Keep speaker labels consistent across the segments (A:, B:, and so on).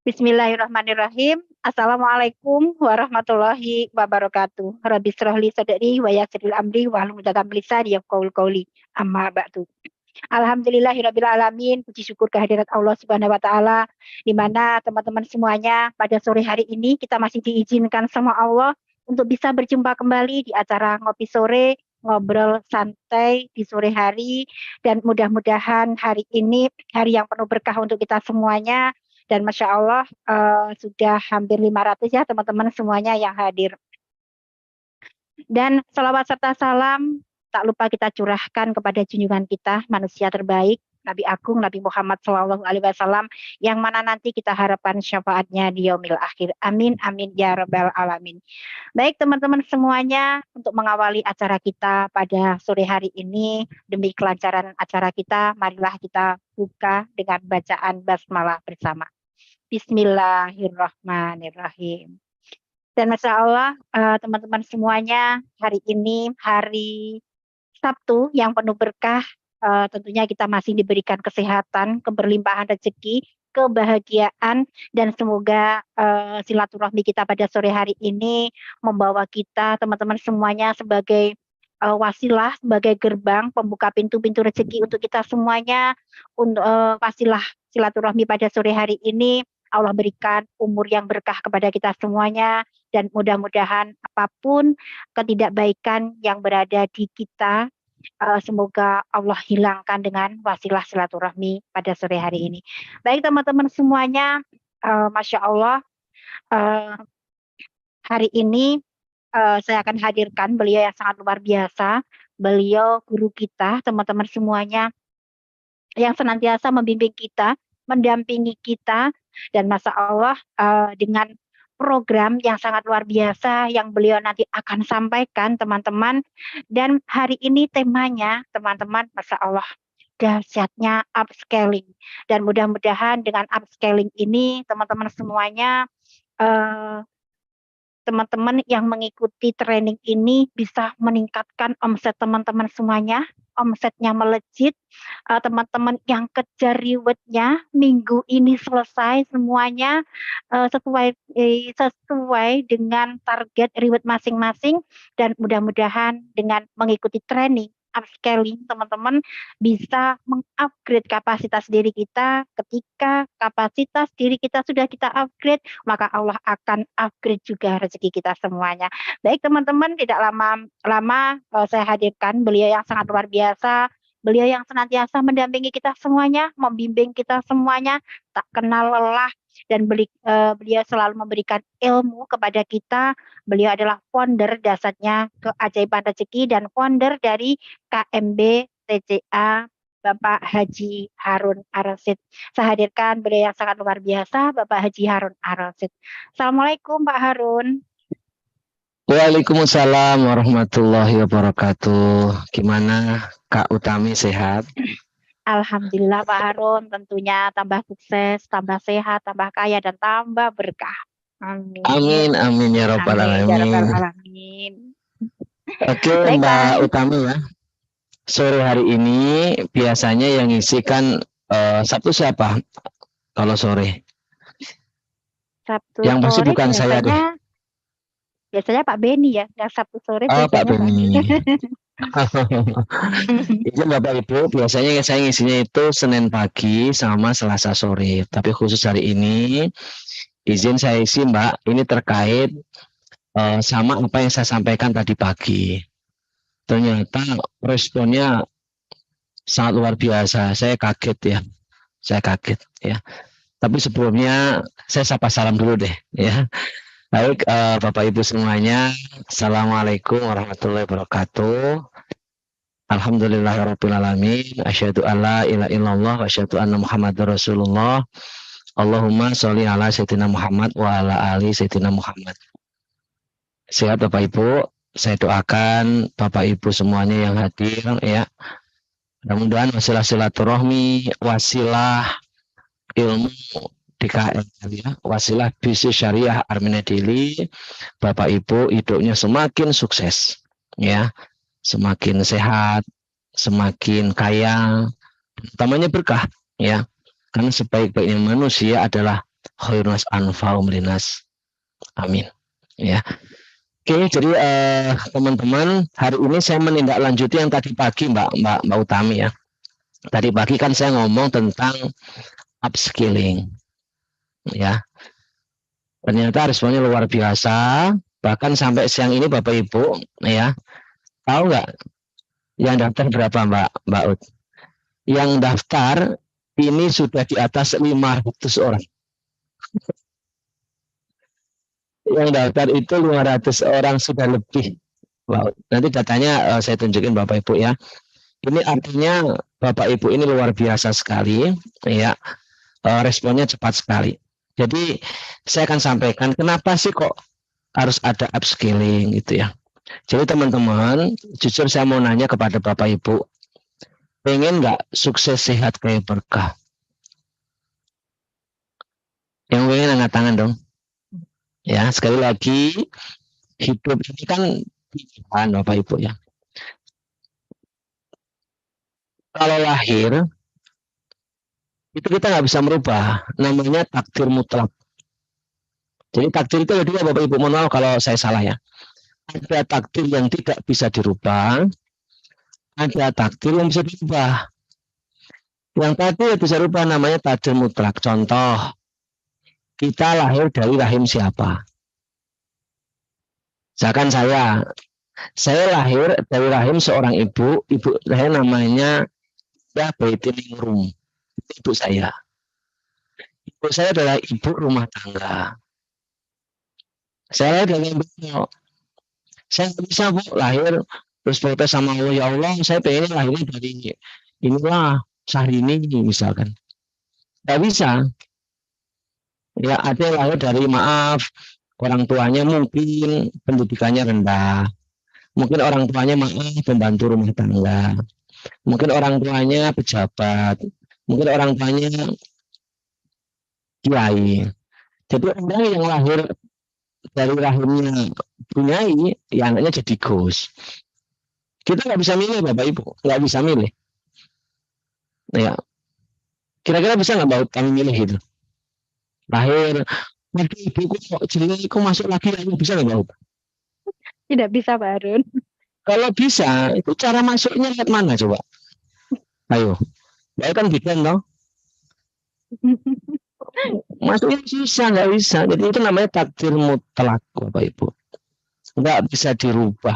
A: Bismillahirrahmanirrahim. Assalamualaikum warahmatullahi wabarakatuh. Rabbi shrahli sadri wa yassir li amri wahlul 'uqdatam min lisani yafqahu qawli. Amma ba'du. Alhamdulillahirabbil alamin. Puji syukur kehadirat Allah Subhanahu wa taala, di mana teman-teman semuanya pada sore hari ini kita masih diizinkan sama Allah untuk bisa berjumpa kembali di acara ngopi sore, ngobrol santai di sore hari, dan mudah-mudahan hari ini hari yang penuh berkah untuk kita semuanya. Dan Masya Allah, sudah hampir 500 ya teman-teman semuanya yang hadir. Dan salawat serta salam tak lupa kita curahkan kepada junjungan kita, manusia terbaik, Nabi Agung, Nabi Muhammad SAW, yang mana nanti kita harapkan syafaatnya di yaumil akhir. Amin, amin, ya rabbal alamin. Baik teman-teman semuanya, untuk mengawali acara kita pada sore hari ini, demi kelancaran acara kita, marilah kita buka dengan bacaan basmalah bersama. Bismillahirrahmanirrahim. Dan Masya Allah, teman-teman semuanya, hari ini hari Sabtu yang penuh berkah, tentunya kita masih diberikan kesehatan, keberlimpahan rezeki, kebahagiaan, dan semoga silaturahmi kita pada sore hari ini membawa kita, teman-teman semuanya, sebagai wasilah, sebagai gerbang pembuka pintu-pintu rezeki untuk kita semuanya. Untuk wasilah silaturahmi pada sore hari ini, Allah berikan umur yang berkah kepada kita semuanya, dan mudah-mudahan apapun ketidakbaikan yang berada di kita, semoga Allah hilangkan dengan wasilah silaturahmi pada sore hari ini. Baik teman-teman semuanya, Masya Allah, hari ini saya akan hadirkan beliau yang sangat luar biasa. Beliau guru kita, teman-teman semuanya, yang senantiasa membimbing kita, mendampingi kita, dan Masya Allah dengan program yang sangat luar biasa yang beliau nanti akan sampaikan teman-teman. Dan hari ini temanya teman-teman, Masya Allah, dahsyatnya upscaling. Dan mudah-mudahan dengan upscaling ini teman-teman semuanya, teman-teman yang mengikuti training ini bisa meningkatkan omset teman-teman semuanya, omsetnya melejit. Teman-teman yang kejar rewardnya minggu ini selesai semuanya sesuai dengan target reward masing-masing, dan mudah-mudahan dengan mengikuti training upscaling teman-teman bisa mengupgrade kapasitas diri kita. Ketika kapasitas diri kita sudah kita upgrade, maka Allah akan upgrade juga rezeki kita semuanya. Baik teman-teman, tidak lama-lama saya hadirkan beliau yang sangat luar biasa, beliau yang senantiasa mendampingi kita semuanya, membimbing kita semuanya, tak kenal lelah, dan beliau selalu memberikan ilmu kepada kita. Beliau adalah founder dasarnya Keajaiban Rezeki dan founder dari KMB TCA, Bapak Haji Harun Ar-Rasyid. Saya hadirkan beliau yang sangat luar biasa, Bapak Haji Harun Ar-Rasyid. Assalamualaikum Pak Harun.
B: Waalaikumsalam warahmatullahi wabarakatuh. Gimana Kak Utami, sehat?
A: Alhamdulillah Pak Harun, tentunya tambah sukses, tambah sehat, tambah kaya, dan tambah berkah. Amin.
B: Amin, amin ya rabbal
A: alamin.
B: Oke Mbak Utami ya. Sore hari ini biasanya yang ngisi kan Sabtu siapa kalau sore?
A: Sabtu
B: yang pasti
A: sore
B: bukan saya deh.
A: Biasanya Pak Beni ya, yang Sabtu sore
B: Pak Beni. Izin Bapak Ibu, biasanya saya ngisinya itu Senin pagi sama Selasa sore. Tapi khusus hari ini, izin saya isi Mbak, ini terkait sama apa yang saya sampaikan tadi pagi. Ternyata responnya sangat luar biasa. Saya kaget ya. Tapi sebelumnya saya sapa salam dulu deh ya. Baik Bapak Ibu semuanya, Assalamualaikum warahmatullahi wabarakatuh. Alhamdulillahirabbil alamin, asyhadu alla ilaha illallah wa asyhadu anna Muhammadar Rasulullah. Allahumma sholli ala sayyidina Muhammad wa ala ali sayyidina Muhammad. Sehat Bapak Ibu, saya doakan Bapak Ibu semuanya yang hadir ya. Mudah-mudahan wasilah silaturahmi, wasilah ilmu DKM ya, wasilah bisnis syariah Armina Daily, Bapak Ibu hidupnya semakin sukses ya. Semakin sehat, semakin kaya, utamanya berkah ya. Karena sebaik-baiknya manusia adalah Khairun nas anfa'um linnas. Amin. Ya. Oke, jadi teman-teman, hari ini saya menindaklanjuti yang tadi pagi Mbak Utami ya. Tadi pagi kan saya ngomong tentang upskilling. Ya. Ternyata responnya luar biasa. Bahkan sampai siang ini Bapak Ibu, ya, tahu nggak yang daftar berapa Mbak Ut? Yang daftar ini sudah di atas 500 orang. Yang daftar itu 500 orang sudah lebih. Wow. Nanti datanya saya tunjukin Bapak Ibu ya. Ini artinya Bapak Ibu ini luar biasa sekali, ya. Responnya cepat sekali. Jadi saya akan sampaikan kenapa sih kok harus ada upskilling gitu ya. Jadi teman-teman, jujur saya mau nanya kepada Bapak Ibu, pengen nggak sukses sehat kayak berkah? Yang pengen angkat tangan dong. Ya, sekali lagi, hidup ini kan pilihan Bapak Ibu ya. Kalau lahir, itu kita nggak bisa merubah. Namanya takdir mutlak. Jadi takdir itu ada dua Bapak Ibu. Mohon maaf kalau saya salah ya. Ada takdir yang tidak bisa dirubah, ada takdir yang bisa dirubah. Yang tadi bisa dirubah namanya takdir mutlak. Contoh, kita lahir dari rahim siapa? Misalkan saya lahir dari rahim seorang ibu saya namanya ya Baitiningrum, ibu saya. Ibu saya adalah ibu rumah tangga. Saya dari ibu, saya nggak bisa Bu lahir terus protes sama Allah, ya Allah saya pengen lahirnya dari inilah Syahrini misalkan. Nggak bisa. Ya ada yang lahir dari maaf orang tuanya mungkin pendidikannya rendah, mungkin orang tuanya maaf pembantu rumah tangga, mungkin orang tuanya pejabat, mungkin orang tuanya kiai. Jadi ada yang lahir dari rahimnya Bunyai, ya anaknya jadi Gus. Kita nggak bisa milih Bapak Ibu, nggak bisa milih. Ya, kira-kira bisa nggak Bapak kami milih itu? Lahir, waduh ibuku kok jelek, kok masuk lagi, bisa nggak Bapak?
A: Tidak bisa Pak Harun.
B: Kalau bisa, itu cara masuknya lihat mana coba? Ayo, Bapak kan bikin toh. Masuknya susah, nggak bisa. Jadi itu namanya takdir mutlak Bapak Ibu. Nggak bisa dirubah.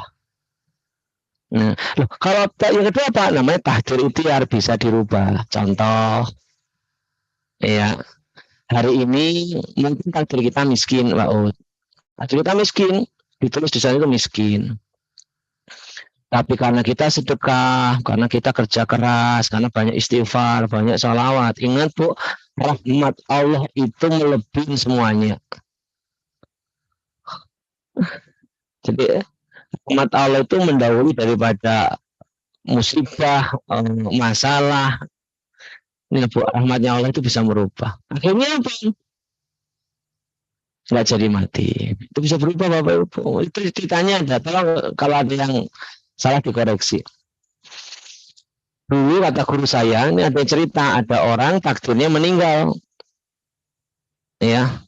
B: Nah, loh, kalau yang kedua apa? Namanya takdir ikhtiar, bisa dirubah. Contoh, ya, hari ini mungkin takdir kita miskin, Pak Ud. Takdir kita miskin, ditulis di sana itu miskin. Tapi karena kita sedekah, karena kita kerja keras, karena banyak istighfar, banyak sholawat. Ingat Bu, rahmat Allah itu melebihi semuanya. Jadi rahmat Allah itu mendahului daripada musibah, masalah. Ini Bu, rahmatnya Allah itu bisa merubah. Akhirnya apa? Nggak jadi mati. Itu bisa berubah Bapak Ibu. Itu ceritanya ada. Kalau ada yang salah dikoreksi. Dulu kata guru saya, ini ada cerita, ada orang takdirnya meninggal. Ya.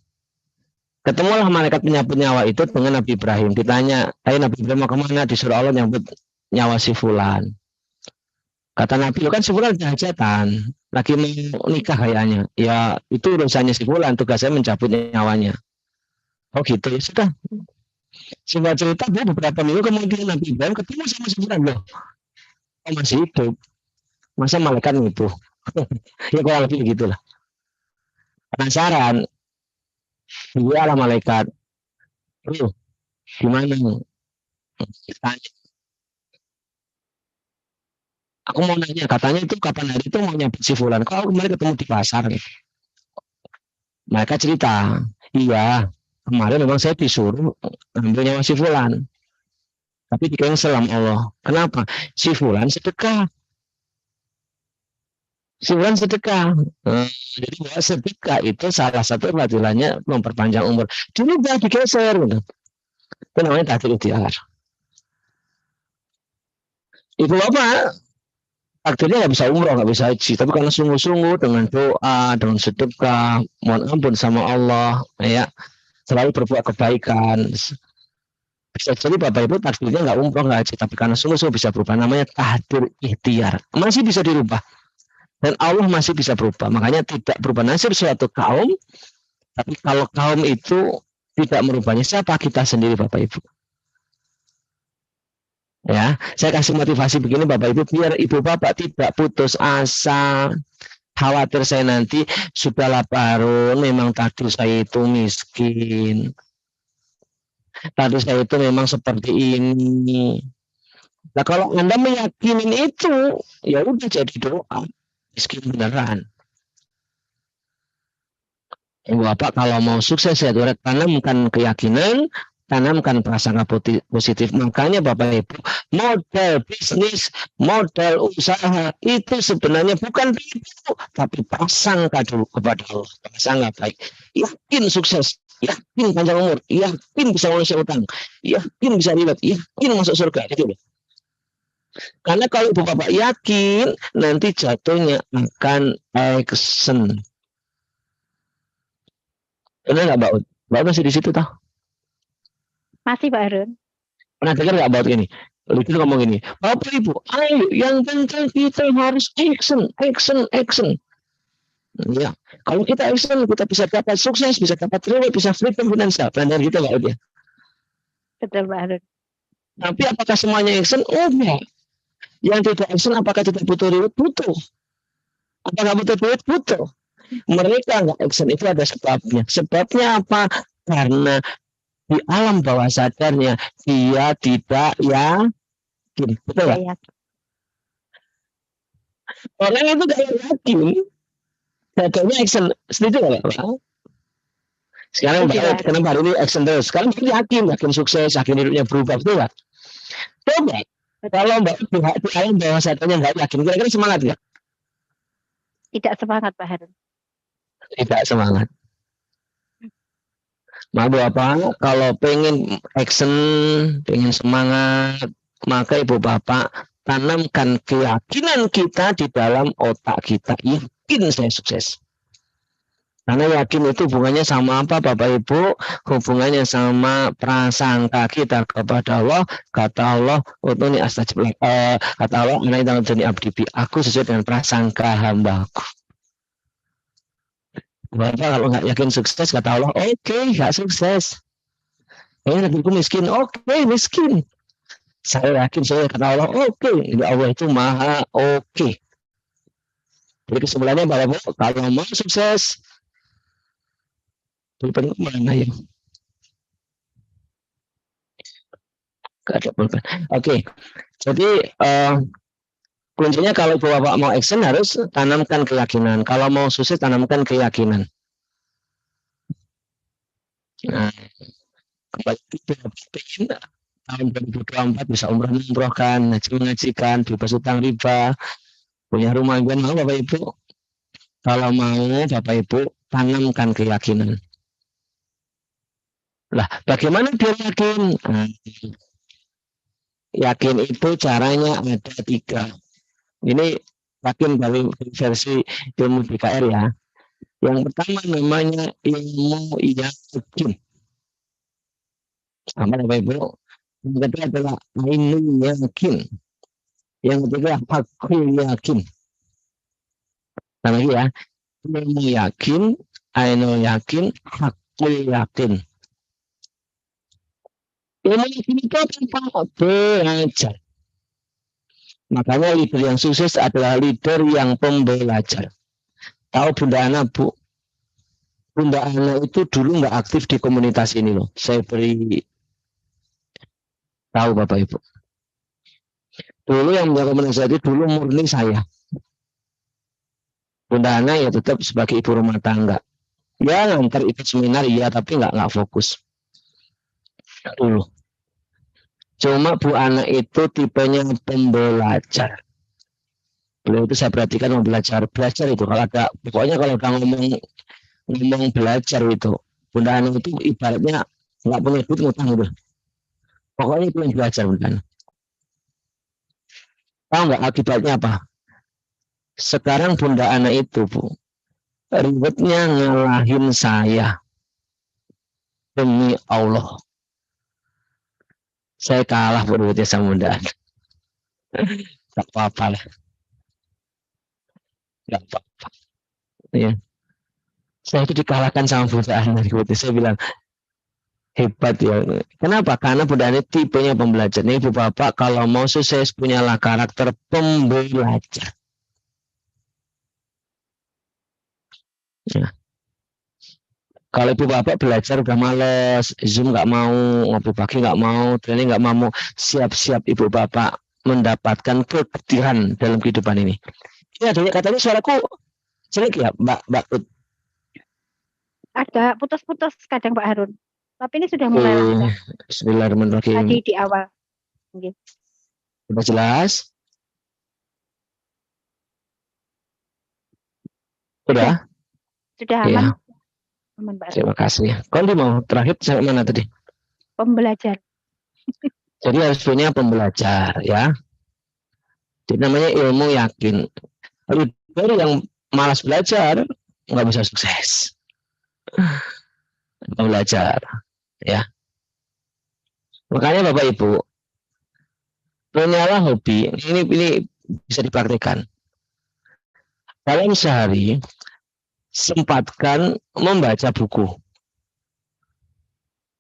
B: Ketemulah malaikat penyambut nyawa itu dengan Nabi Ibrahim. Ditanya, Nabi Ibrahim mau kemana? Disuruh Allah nyambut nyawa si fulan. Kata Nabi, kan si fulan hajatan. Lagi mau nikah kayaknya. Ya, itu urusannya si fulan. Tugas saya mencabut nyawanya. Oh gitu, ya sudah. Singkat cerita, dia beberapa minggu kemudian Nabi Ibrahim ketemu sama si fulan. Loh, oh, masih hidup. Masa malaikat itu? Ya kurang lebih begitulah. Penasaran, dia lah malaikat. Gimana? Tanya. Aku mau nanya, katanya itu kapan hari itu mau nyambut si fulan. Kalau kemarin ketemu di pasar. Mereka cerita, iya, kemarin memang saya disuruh ambil nyawa si fulan. Tapi di cancel sama Allah. Kenapa? Si fulan sedekah. Si fulan sedekah. Jadi bahwa sedekah itu salah satu fadilannya memperpanjang umur. Dulu udah digeser. Gitu. Itu namanya takdir ikhtiar. Ibu Bapak, takdirnya nggak bisa umroh, nggak bisa haji, tapi karena sungguh-sungguh dengan doa, dengan sedekah, mohon ampun sama Allah, ya, selalu berbuat kebaikan. Bisa jadi Bapak Ibu takdirnya nggak umroh, nggak haji, tapi karena sungguh-sungguh bisa berubah. Namanya tahdir ikhtiar. Masih bisa dirubah. Dan Allah masih bisa berubah. Makanya tidak berubah nasib suatu kaum, tapi kalau kaum itu tidak merubahnya, siapa? Kita sendiri Bapak Ibu. Ya, saya kasih motivasi begini Bapak Ibu, biar Ibu Bapak tidak putus asa. Khawatir saya nanti sudahlah Pak Harun, memang takdir saya itu miskin. Takdir saya itu memang seperti ini. Nah kalau Anda meyakinin itu, ya udah jadi doa. Miskin beneran. Bapak kalau mau sukses ya tanamkan keyakinan, tanamkan prasangka positif. Makanya Bapak Ibu, modal bisnis, modal usaha itu sebenarnya bukan itu, tapi prasangka dulu kepada Allah. Prasangka baik. Yakin sukses, yakin panjang umur, yakin bisa melunasi utang, yakin bisa ribat, yakin masuk surga. Itu loh. Karena kalau Ibu Bapak yakin, nanti jatuhnya akan action. Benar nggak Mbak Ut? Mbak Ut masih di situ toh?
A: Masih Pak Harun.
B: Pernah dengar nggak Mbak Ut ini? Itu ngomong gini, Bapak Ibu, ayo yang penting kita harus action, action, action. Ya, kalau kita action, kita bisa dapat sukses, bisa dapat reward, bisa freedom finansial. Pernah dengar gitu Mbak Ut ya?
A: Betul Pak Harun.
B: Tapi apakah semuanya action? Oh enggak. Yang tidak action apakah tidak butuh reward? Butuh. Apakah butuh duit? Butuh. Mereka nggak action itu ada sebabnya. Sebabnya apa? Karena di alam bawah sadarnya dia tidak yakin. Betul nggak?
A: Ya,
B: Orang itu gak yakin. Jatuhnya action. Setuju nggak Pak? Sekarang Mbak, kenapa hari ini action terus? Sekarang Mbak yakin sukses, yakin hidupnya berubah. Betul nggak? Coba. Kalau Mbak di alam bawah sadarnya nggak yakin, kira-kira semangat nggak?
A: Tidak semangat Pak Harun.
B: Tidak semangat. Nah, Bapak, kalau pengen action, pengen semangat, maka Ibu Bapak tanamkan keyakinan kita di dalam otak kita. Yakin saya sukses. Karena yakin itu hubungannya sama apa Bapak Ibu? Hubungannya sama prasangka kita kepada Allah. Kata Allah, utuni astajib. Kata Allah, abdi, aku sesuai dengan prasangka hambaku. Bapak kalau nggak yakin sukses, kata Allah, oke, nggak sukses. Negeriku miskin, oke, miskin. Saya yakin, saya kata Allah, oke. Allah itu maha oke. Jadi kesimpulannya Bapak, kalau mau sukses, pulpen mana ya? Gak ada pulpen. Oke, jadi kuncinya kalau Bapak mau action harus tanamkan keyakinan. Kalau mau sukses tanamkan keyakinan. Nah, kembali tahun 2024 bisa umrohkan, mengajikan, bebas utang riba, punya rumah gue mau Bapak Ibu. Kalau mau Bapak Ibu tanamkan keyakinan. Lah, bagaimana dia yakin? Yakin itu caranya ada 3. Ini yakin dari versi ilmu BKR ya. Yang pertama namanya ilmu yakin. Sama Bapak Ibu. Yang kedua adalah ainul yakin. Yang ketiga hakul yakin. Sama lagi ya. Ilmu yakin, ainul yakin, hakul yakin. Ilmu yakin itu apa? Belajar. Makanya leader yang sukses adalah leader yang pembelajar. Tahu Bunda Ana, Bu? Bunda Ana itu dulu nggak aktif di komunitas ini loh. Saya beri tahu Bapak Ibu. Dulu yang menjaga komunitas itu dulu murni saya. Bunda Ana ya tetap sebagai ibu rumah tangga. Ya ngantar ikut seminar iya, tapi nggak fokus. Dulu. Cuma Bu Ana itu tipenya pembelajar. Beliau itu saya perhatikan mau belajar itu kalau ada, pokoknya kalau udah ngomong belajar itu, Bunda Ana itu ibaratnya nggak punya duit ngutang gitu. Pokoknya itu yang belajar Bunda Ana. Tahu nggak akibatnya apa? Sekarang Bunda Ana itu, Bu, ribetnya ngalahin saya. Demi Allah. Saya kalah Bu ribetnya sama Bunda Ana. Tak apa-apa lah. Gak apa-apa. Ya. Saya itu dikalahkan sama Bunda Ana. Saya bilang, hebat ya. Kenapa? Karena Bunda Ana tipenya pembelajar. Nih Ibu Bapak, kalau mau sukses punyalah karakter pembelajar. Ya. Kalau Ibu Bapak belajar udah males, Zoom nggak mau, ngopi pagi nggak mau, training nggak mau, siap-siap Ibu Bapak mendapatkan kegetiran dalam kehidupan ini. Ya, katanya suaraku jelek ya, Mbak Ut.
A: Ada putus-putus kadang Pak Harun. Tapi ini sudah mulai lancar.
B: Bismillahirrahmanirrahim.
A: Tadi di awal. Okay.
B: Sudah jelas? Sudah?
A: Sudah aman.
B: Ya.
A: Aman, Pak Harun.
B: Terima kasih. Kalau mau terakhir sampai mana tadi?
A: Pembelajar.
B: Jadi harus punya pembelajar ya. Jadi namanya ilmu yakin. Leader yang malas belajar nggak bisa sukses. Belajar ya. Makanya Bapak Ibu, punyalah hobi. Ini bisa dipraktikkan. Dalam sehari sempatkan membaca buku.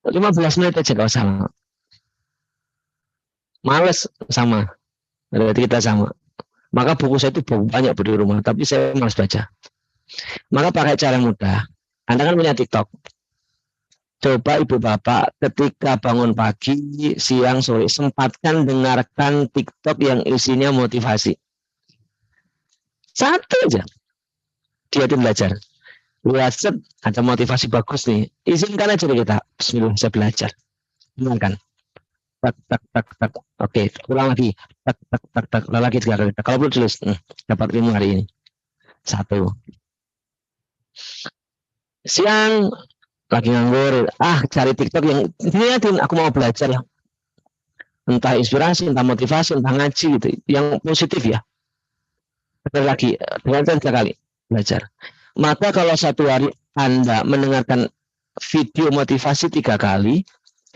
B: 15 menit aja kalau sama. Males sama. Berarti kita sama. Maka buku saya itu banyak di rumah, tapi saya malas baca. Maka pakai cara mudah. Anda kan punya TikTok. Coba Ibu Bapak ketika bangun pagi, siang, sore, sempatkan dengarkan TikTok yang isinya motivasi. Satu aja. Dia itu belajar. Lihat, ada motivasi bagus nih. Izinkan aja kita. Bismillah, saya belajar. Dengarkan. Tak, tak, tak, tak. Oke, ulang lagi. Tak, tak, tak, tak. Ulang lagi 3 kali. Kalau belum tulis, dapat ilmu hari ini. 1. Siang, lagi nganggur, cari TikTok yang niatin aku mau belajar ya, entah inspirasi, entah motivasi, entah ngaji gitu, yang positif ya. Betul lagi, dengan 3 kali belajar. Maka kalau satu hari Anda mendengarkan video motivasi 3 kali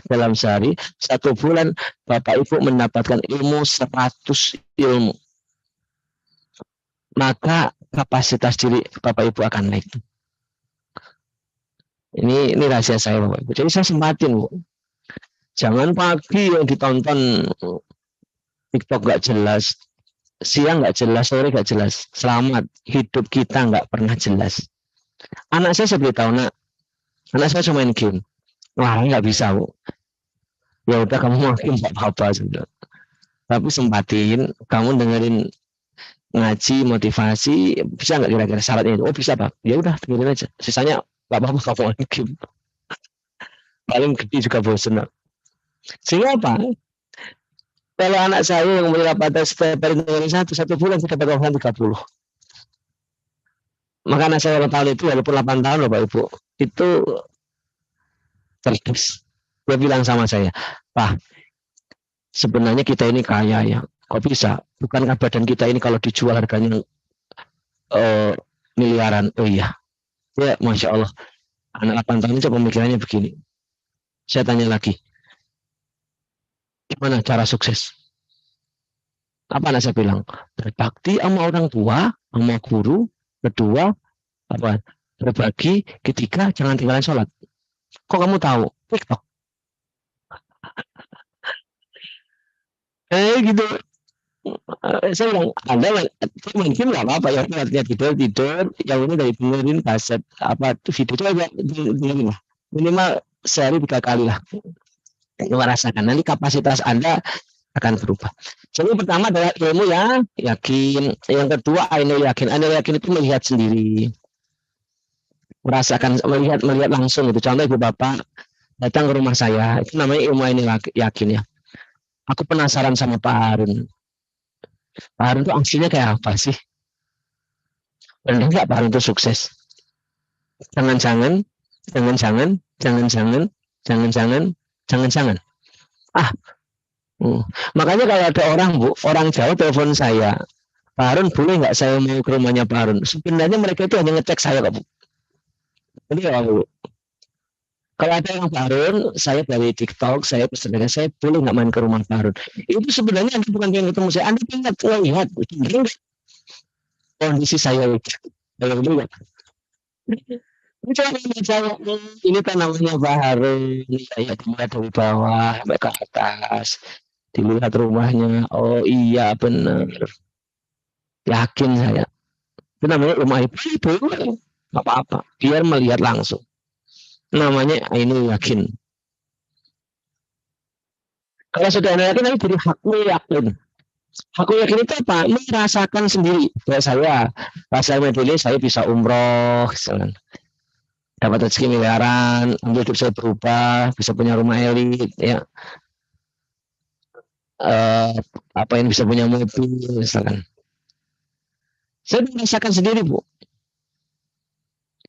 B: dalam sehari, 1 bulan Bapak Ibu mendapatkan ilmu 100 ilmu. Maka kapasitas diri Bapak Ibu akan naik. Ini rahasia saya Bapak Ibu. Jadi saya sempatin Bu. Jangan pagi yang ditonton TikTok gak jelas, siang gak jelas, sore gak jelas. Selamat, hidup kita gak pernah jelas. Anak saya beritahu, anak saya cuma main game. Ngelarang gak bisa Bu. Ya udah kamu mau game gak apa-apa sudah. Tapi sempatin, kamu dengerin ngaji, motivasi, bisa nggak kira-kira syaratnya? Oh bisa Pak. Ya udah dengerin aja. Sisanya gak apa-apa kamu main game. Paling gede juga bosan. Sehingga apa? Kalau anak saya yang mendapatkan setiap hari dengerin 1 bulan sudah dapat 30. Maka anak saya tahun itu walaupun 8 tahun loh Pak Ibu, itu cerdas. Dia bilang sama saya, Pak, sebenarnya kita ini kaya ya. Kok bisa? Bukankah badan kita ini kalau dijual harganya miliaran? Oh iya. Ya, Masya Allah. Anak 8 tahun itu pemikirannya begini. Saya tanya lagi, gimana cara sukses? Apa anak saya bilang? Berbakti sama orang tua, sama guru. Kedua, apa? Berbagi. Ketiga, jangan tinggalin sholat. Kok kamu tahu? TikTok. Gitu. Saya bilang, Anda main game nggak apa-apa ya, artinya tidur, yang ini dari dengerin kaset apa itu video itu aja dengerin lah, minimal sehari 3 kali lah, merasakan nanti kapasitas Anda akan berubah. Jadi pertama adalah ilmu yang yakin, yang kedua ainul yakin. Ainul yakin itu melihat sendiri, merasakan, melihat langsung itu. Contoh Ibu Bapak datang ke rumah saya, itu namanya ilmu ainul yakin ya. Aku penasaran sama Pak Harun. Pak Harun itu aslinya kayak apa sih? Benar nggak Pak Harun itu sukses? Jangan-jangan. Makanya kalau ada orang Bu, orang jauh telepon saya, Pak Harun boleh nggak saya mau ke rumahnya Pak Harun? Sebenarnya mereka itu hanya ngecek saya kok Bu. Jadi ya Bu, kalau ada yang Pak Harun, saya dari TikTok, saya pesan dengan saya boleh nggak main ke rumah Pak Harun? Itu sebenarnya Anda bukan pengen ketemu saya, Anda pengen lihat kondisi saya itu. Kalau dulu ini kan namanya Pak Harun, saya dilihat dari bawah sampai ke atas, dilihat rumahnya. Oh iya benar, yakin saya. Itu namanya rumah ibu, nggak apa-apa. Biar melihat langsung. Namanya ini yakin. Kalau sudah yakin, nanti jadi hakmu yakin. Hakmu yakin itu apa? Merasakan sendiri. Kayak saya medali, saya bisa umroh, misalkan. Dapat rezeki miliaran, hidup saya berubah, bisa punya rumah elit, ya. Apa yang bisa punya mobil, misalkan. Saya merasakan sendiri, Bu.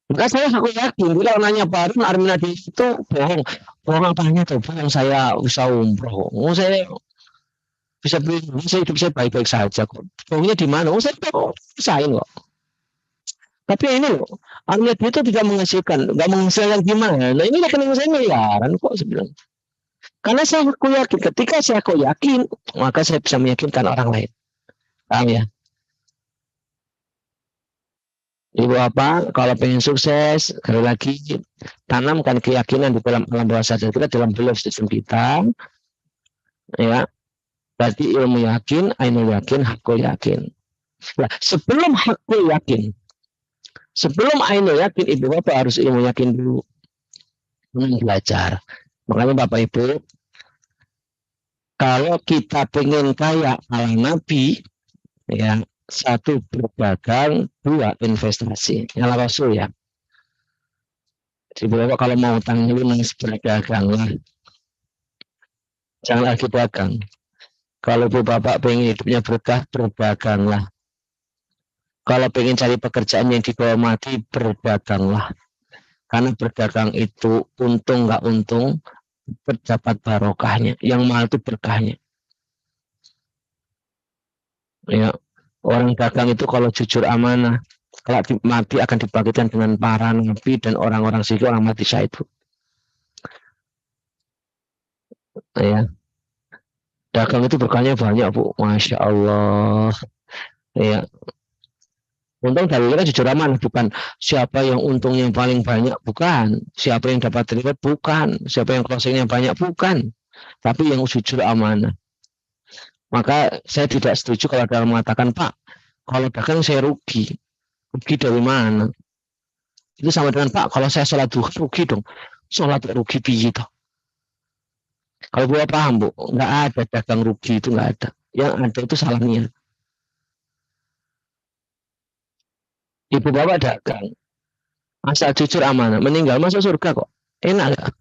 B: Maka aku yakin, bila nanya Pak Harun, Armina itu bohong. Bohong apanya tuh? Bohong saya bisa umroh. Saya bisa beli, saya hidup saya baik-baik saja kok. Bohongnya di mana? Saya tahu, usahain kok. Tapi ini loh, Armina itu tidak menghasilkan, nggak menghasilkan gimana? Nah ini rekening saya miliaran kok sebenarnya. Karena aku yakin, ketika aku yakin, maka saya bisa meyakinkan orang lain. Paham ya? Ibu apa? Kalau pengen sukses, sekali lagi tanamkan keyakinan di dalam alam bawah sadar kita, dalam belief sistem kita, ya. Berarti ilmu yakin, ainul yakin, hakul yakin. Nah, sebelum ainul yakin, ibu bapak harus ilmu yakin dulu, belajar. Makanya bapak ibu, kalau kita pengen kaya ala Nabi, ya, satu berdagang, dua investasi. Yang Rasul ya. Jadi bapak kalau mau utang lunas berdaganglah, jangan lagi dagang. Kalau ibu bapak pengen hidupnya berkah, berdaganglah. Kalau pengen cari pekerjaan yang dihormati, berdaganglah. Karena berdagang itu untung nggak untung, terdapat barokahnya. Yang mahal itu berkahnya. Ya, orang dagang itu kalau jujur amanah, kalau mati akan dibangkitkan dengan para nabi dan orang-orang sihir, orang mati syahid. Ya, dagang itu berkahnya banyak Bu, masya Allah. Ya, untung dalilnya jujur amanah, bukan siapa yang untungnya paling banyak, bukan. Siapa yang dapat reward, bukan. Siapa yang closingnya banyak, bukan. Tapi yang jujur amanah. Maka saya tidak setuju kalau ada mengatakan, Pak, kalau dagang saya rugi. Rugi dari mana? Itu sama dengan, Pak, kalau saya sholat duha rugi dong. Sholat rugi piye toh? Kalau gue paham, Bu, nggak ada dagang rugi, itu nggak ada. Yang ada itu salah niat. Ibu bapak dagang, asal jujur amanah, meninggal masuk surga kok. Enak gak?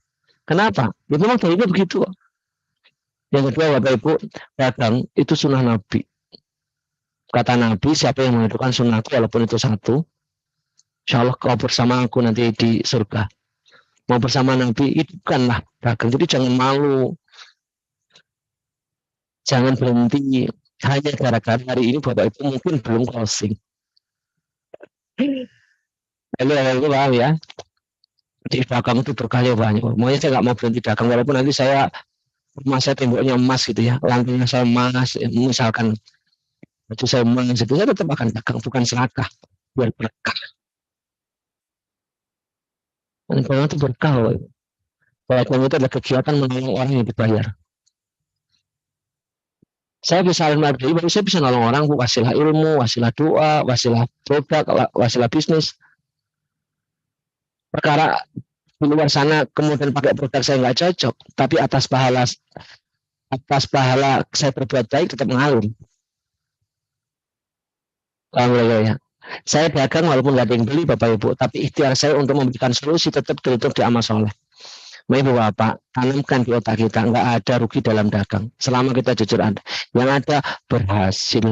B: Kenapa? Ya memang dalilnya begitu kok. Yang kedua, Bapak Ibu, dagang itu sunnah Nabi. Kata Nabi, siapa yang menghidupkan sunnahku walaupun itu satu, insya Allah kau bersama aku nanti di surga. Mau bersama Nabi, hidupkanlah dagang. Jadi jangan malu, jangan berhenti. Hanya gara-gara hari ini Bapak Ibu mungkin belum closing. Lalu paham ya? Di dagang itu berkahnya banyak. Makanya saya nggak mau berhenti dagang, walaupun nanti saya rumah saya temboknya emas gitu ya, lantainya saya emas, misalkan baju saya emas, itu saya tetap akan dagang, bukan sedekah, biar berkah. Dan kalau itu berkah, dagang itu adalah kegiatan menolong orang yang dibayar. Saya bisa almarhum, baru saya bisa nolong orang, Bu, wasilah ilmu, wasilah doa, wasilah produk, wasilah bisnis. Perkara di luar sana kemudian pakai produk saya nggak cocok, tapi atas pahala saya berbuat baik tetap mengalir. Alhamdulillah ya. Saya dagang walaupun nggak ada yang beli Bapak Ibu, tapi ikhtiar saya untuk memberikan solusi tetap tertutup di amal soleh. Ibu Bapak, tanamkan di otak kita, nggak ada rugi dalam dagang. Selama kita jujur ada. Yang ada berhasil,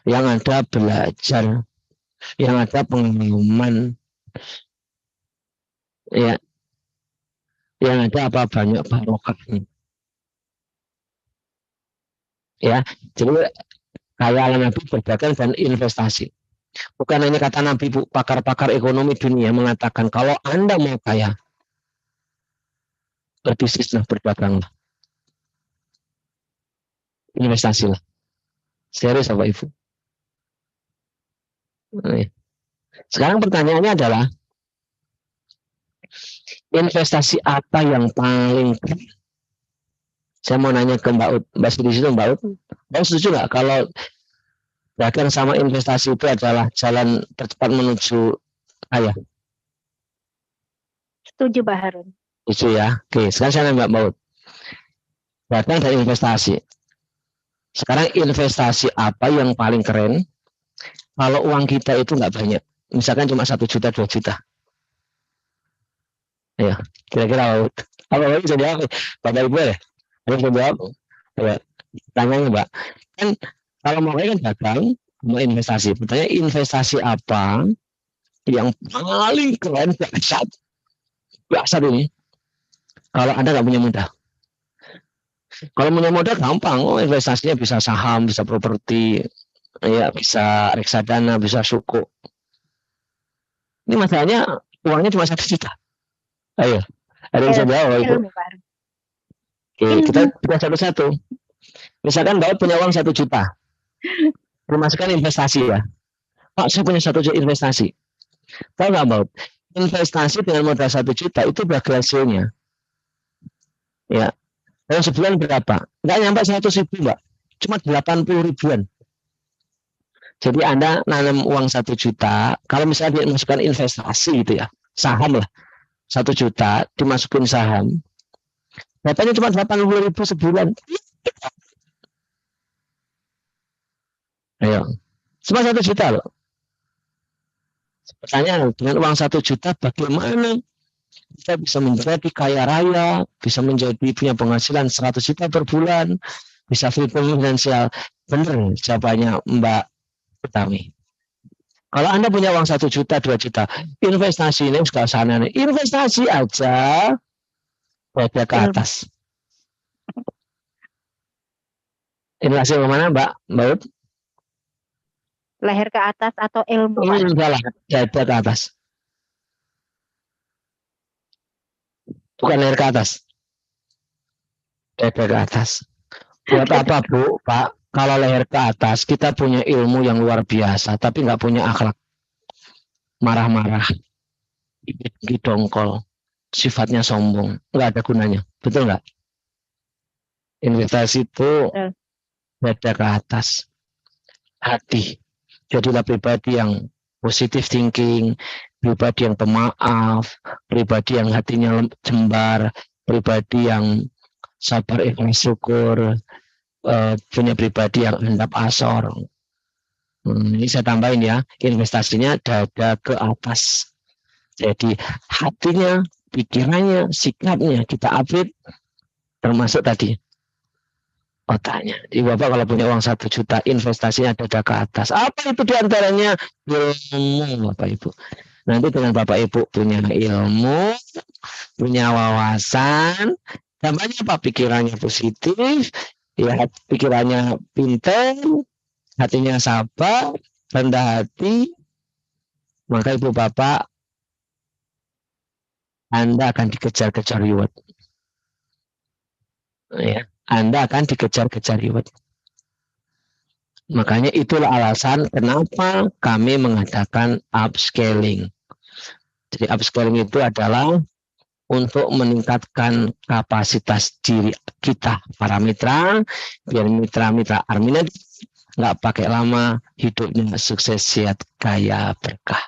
B: yang ada belajar, yang ada pengalaman, ya, yang ada apa banyak barokahnya. Ya, jadi Kaya ala Nabi berdagang dan investasi. Bukan hanya kata Nabi, Bu, pakar-pakar ekonomi dunia mengatakan kalau Anda mau kaya, berbisnislah, berdaganglah, investasilah. Serius apa Ibu? Sekarang pertanyaannya adalah, investasi apa yang paling keren? Saya mau nanya ke Mbak Ut. Mbak setuju situ, Mbak Ut? Mbak setuju nggak kalau dagang sama investasi itu adalah jalan tercepat menuju kaya?
A: Setuju, Pak Harun.
B: Setuju ya. Oke, sekarang saya nanya Mbak Ut. Dagang dan investasi. Sekarang investasi apa yang paling keren kalau uang kita itu nggak banyak? Misalkan cuma 1 juta, 2 juta. Ya, kira-kira apa bisa jawab? Bapak Ibu ya? Ada bisa jawab? Ya, tanyanya Mbak. Kan kalau mau kan dagang, mau investasi. Pertanyaan investasi apa yang paling keren saat ini? Kalau Anda nggak punya modal. Kalau punya modal gampang, oh investasinya bisa saham, bisa properti, ya bisa reksadana, bisa suku. Ini masalahnya uangnya cuma 1 juta. Ayo, ada yang bisa jawab Ibu?
A: Ilmu, Pak.
B: Oke, kita satu-satu. Misalkan Mbak punya uang 1 juta, dimasukkan investasi ya. Pak, saya punya 1 juta investasi. Tahu nggak Mbak? Investasi dengan modal 1 juta itu berapa hasilnya? Ya, dalam sebulan berapa? Nggak nyampe 100 ribu Mbak, cuma 80 ribuan. Jadi Anda nanam uang 1 juta, kalau misalnya dimasukkan investasi gitu ya, saham lah, 1 juta dimasukin saham, dapatnya cuma 80 ribu sebulan. Ayo, cuma 1 juta loh. Pertanyaan, dengan uang 1 juta bagaimana kita bisa menjadi kaya raya, bisa menjadi punya penghasilan 100 juta per bulan, bisa freedom finansial? Benar jawabannya Mbak Utami. Kalau Anda punya uang 1 juta, 2 juta, investasi ini sudah sana nih. Investasi aja berada ke atas. Investasi kemana Mbak Ut?
A: Leher ke atas atau ilmu, Pak?
B: Salah, dada ke atas. Bukan leher ke atas. Dada ke atas. Buat apa Bu, Pak? Kalau leher ke atas, kita punya ilmu yang luar biasa, tapi nggak punya akhlak. Marah-marah, dongkol, sifatnya sombong, nggak ada gunanya. Betul nggak? Investasi itu dada ke atas. Hati. Jadilah pribadi yang positive thinking, pribadi yang pemaaf, pribadi yang hatinya jembar, pribadi yang sabar ikhlas syukur, punya pribadi yang handap asor. Ini saya tambahin ya, investasinya dada ke atas. Jadi hatinya, pikirannya, sikapnya kita upgrade, termasuk tadi otaknya. Jadi Bapak kalau punya uang 1 juta, investasinya dada ke atas. Apa itu diantaranya? Ilmu Bapak Ibu. Nanti dengan Bapak Ibu punya ilmu, punya wawasan, dampaknya apa? Pikirannya positif, ya pikirannya pintar, hatinya sabar, rendah hati, maka Ibu Bapak Anda akan dikejar-kejar reward. Ya, Anda akan dikejar-kejar reward. Makanya itulah alasan kenapa kami mengadakan upscaling. Jadi upscaling itu adalah untuk meningkatkan kapasitas diri kita, para mitra, biar mitra-mitra Arminet nggak pakai lama, hidupnya sukses, sehat, kaya, berkah.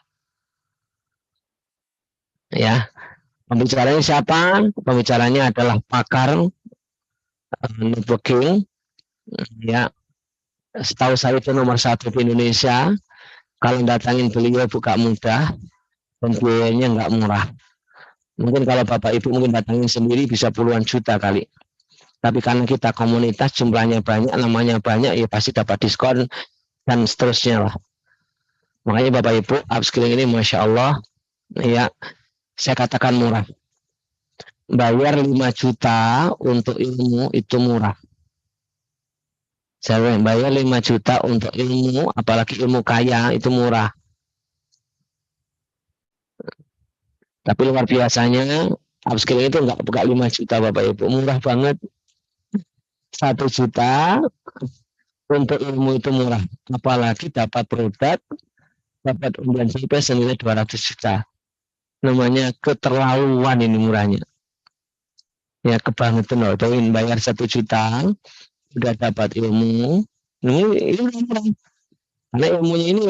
B: Ya, pembicaranya siapa? Pembicaranya adalah pakar networking. Ya, setahu saya itu nomor 1 di Indonesia. Kalau datangin beliau buka mudah dan biayanya nggak murah. Mungkin kalau Bapak Ibu mungkin datangin sendiri bisa puluhan juta kali. Tapi karena kita komunitas jumlahnya banyak, namanya banyak, ya pasti dapat diskon dan seterusnya lah. Makanya Bapak Ibu, upskilling ini Masya Allah, ya saya katakan murah. Bayar 5 juta untuk ilmu itu murah. Saya bayar 5 juta untuk ilmu, apalagi ilmu kaya, itu murah. Tapi luar biasanya, upskilling itu enggak buka 5 juta Bapak Ibu. Murah banget. 1 juta untuk ilmu itu murah. Apalagi dapat produk, dapat undian sampai senilai 200 juta. Namanya keterlaluan ini murahnya. Ya kebangetan loh. Dengan bayar 1 juta, udah dapat ilmu. Ini murah. Karena ilmunya ini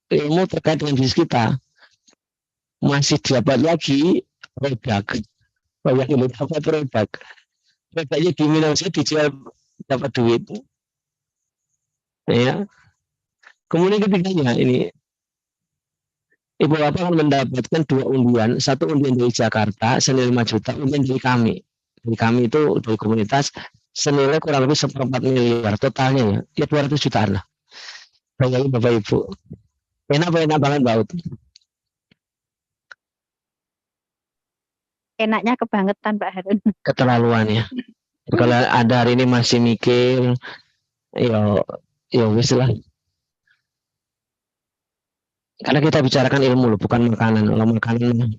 B: ilmu terkait dengan bisnis kita. Masih dapat lagi produk. Banyak ilmu dapat produk. Produknya diminum saya dijual dapat duit. Ya. Kemudian ketiganya ini Ibu Bapak akan mendapatkan 2 undian, satu undian dari Jakarta senilai 5 juta, undian dari kami. Dari kami itu dari komunitas senilai kurang lebih 1,4 miliar totalnya ya 200 jutaan lah. Bayangin Bapak Ibu. Enak banget Mbak Ut.
A: Enaknya kebangetan Pak Harun.
B: Keterlaluan ya. Kalau ada hari ini masih mikir, ya wis lah. Karena kita bicarakan ilmu loh, bukan makanan. Kalau makanan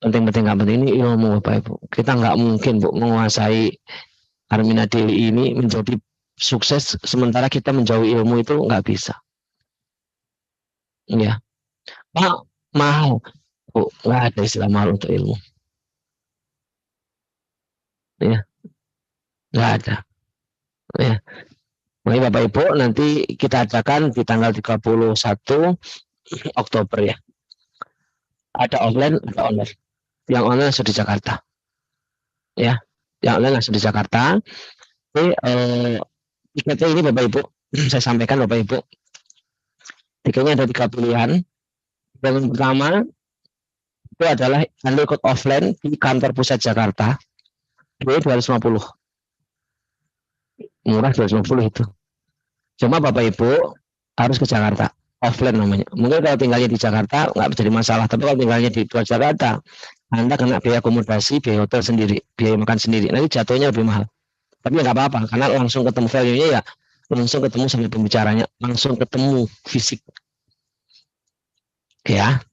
B: penting-penting nggak penting, ini ilmu Bapak Ibu. Kita nggak mungkin Bu menguasai Armina Daily ini menjadi sukses sementara kita menjauhi ilmu, itu nggak bisa. Ya, Pak, mahal. Bu, nggak ada istilah mahal untuk ilmu. Ya, nggak ada. Ya. Mulai Bapak Ibu nanti kita adakan di tanggal 31 Oktober ya. Ada offline, ada online. Yang online langsung di Jakarta. Ya, yang online langsung di Jakarta. Jadi tiketnya ini Bapak Ibu, saya sampaikan Bapak Ibu. Tiketnya ada 3 pilihan. Yang pertama itu adalah Anda ikut offline di kantor pusat Jakarta. 250. Murah 250 itu. Cuma Bapak Ibu harus ke Jakarta, offline namanya. Mungkin kalau tinggalnya di Jakarta nggak jadi masalah, tapi kalau tinggalnya di luar Jakarta, Anda kena biaya akomodasi, biaya hotel sendiri, biaya makan sendiri. Nanti jatuhnya lebih mahal. Tapi nggak apa-apa, karena langsung ketemu value-nya ya, langsung ketemu sama pembicaranya, langsung ketemu fisik. Ya.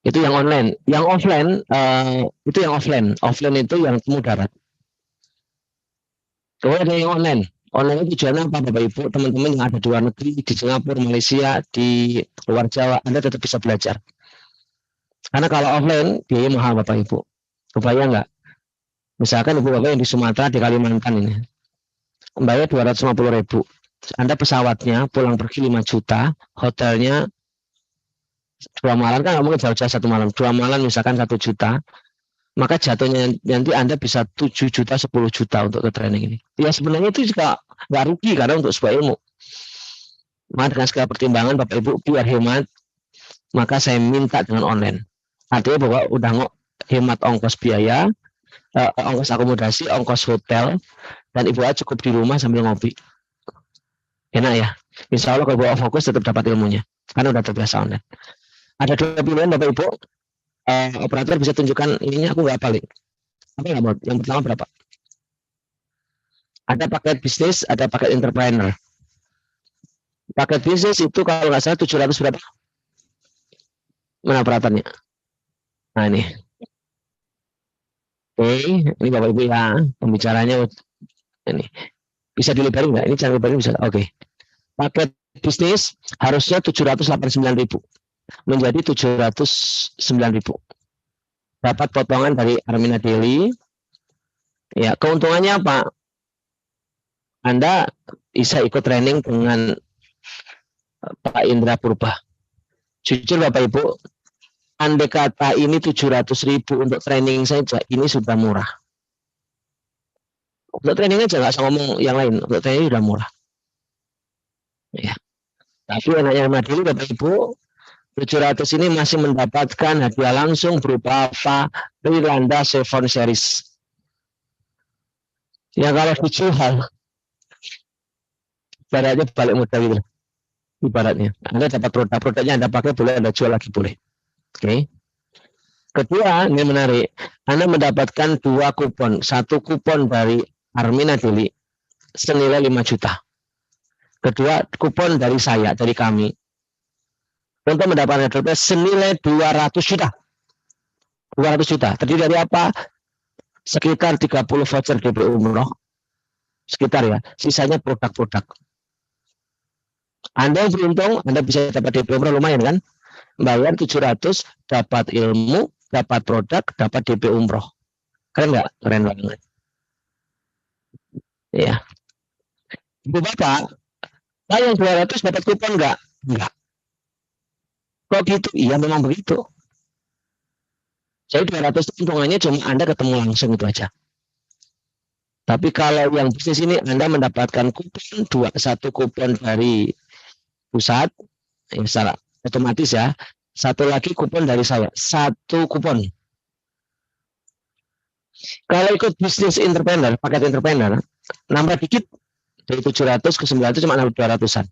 B: Itu yang online. Yang offline, itu yang offline. Offline itu yang temu darat. Kemudian ada yang online. Online itu tujuannya apa Bapak Ibu, teman-teman yang ada di luar negeri, di Singapura, Malaysia, di luar Jawa, Anda tetap bisa belajar. Karena kalau offline, biaya mahal Bapak Ibu. Kebayang nggak? Misalkan Ibu Bapak yang di Sumatera, di Kalimantan ini, bayar 250.000. Anda pesawatnya pulang pergi 5 juta, hotelnya 2 malam, kan nggak mungkin jauh-jauh 1 malam. 2 malam misalkan 1 juta, maka jatuhnya nanti Anda bisa 7 juta, 10 juta untuk ke training ini. Ya sebenarnya itu juga nggak rugi karena untuk sebuah ilmu. Maka dengan segala pertimbangan Bapak Ibu biar hemat, maka saya minta dengan online. Artinya bahwa udah hemat ongkos biaya, ongkos akomodasi, ongkos hotel, dan Ibu cukup di rumah sambil ngopi. Enak ya. Insya Allah kalau Ibu fokus tetap dapat ilmunya, karena udah terbiasa online. Ada 2 pilihan Bapak Ibu. Operator bisa tunjukkan ininya, aku nggak balik. Apa nggak mau? Yang pertama berapa? Ada paket bisnis, ada paket entrepreneur. Paket bisnis itu kalau nggak salah 700 berapa? Mana operatornya? Nah ini. Oke, ini Bapak Ibu ya, pembicaranya ini. Bisa dilebarin nggak? Ini jangan lebarin bisa. Oke. Paket bisnis harusnya 789.000 menjadi 709.000. Dapat potongan dari Armina Daily. Ya, keuntungannya apa? Anda bisa ikut training dengan Pak Indra Purba. Jujur Bapak Ibu, andai kata ini 700.000 untuk training saja, ini sudah murah. Untuk training aja nggak usah ngomong yang lain, untuk training sudah murah. Ya. Tapi enaknya Madili Bapak Ibu, 700 ini masih mendapatkan hadiah langsung berupa apa? Rilanda 7 series. Yang kalau dijual, ibaratnya balik modal gitu. Ibaratnya, Anda dapat produknya Anda pakai, boleh Anda jual lagi boleh. Oke. Kedua, ini menarik. Anda mendapatkan 2 kupon. 1 kupon dari Armina Deli senilai 5 juta. Kedua, kupon dari saya, dari kami. Untuk mendapatkan door prize senilai 200 juta. 200 juta. Terdiri dari apa? Sekitar 30 voucher DP Umroh. Sekitar ya. Sisanya produk-produk. Anda yang beruntung, Anda bisa dapat DP Umroh lumayan kan? Bayar 700, dapat ilmu, dapat produk, dapat DP Umroh. Keren nggak? Keren banget. Ya. Ibu Bapak, saya yang 200 dapat kupon nggak? Nggak. Kok gitu? Iya memang begitu. Saya 200 untungannya cuma Anda ketemu langsung itu aja. Tapi kalau yang bisnis ini Anda mendapatkan kupon 1 kupon dari pusat, secara otomatis ya. 1 lagi kupon dari saya, 1 kupon. Kalau ikut bisnis entrepreneur, paket entrepreneur, nambah dikit dari 700 ke 900 cuma nambah 200-an.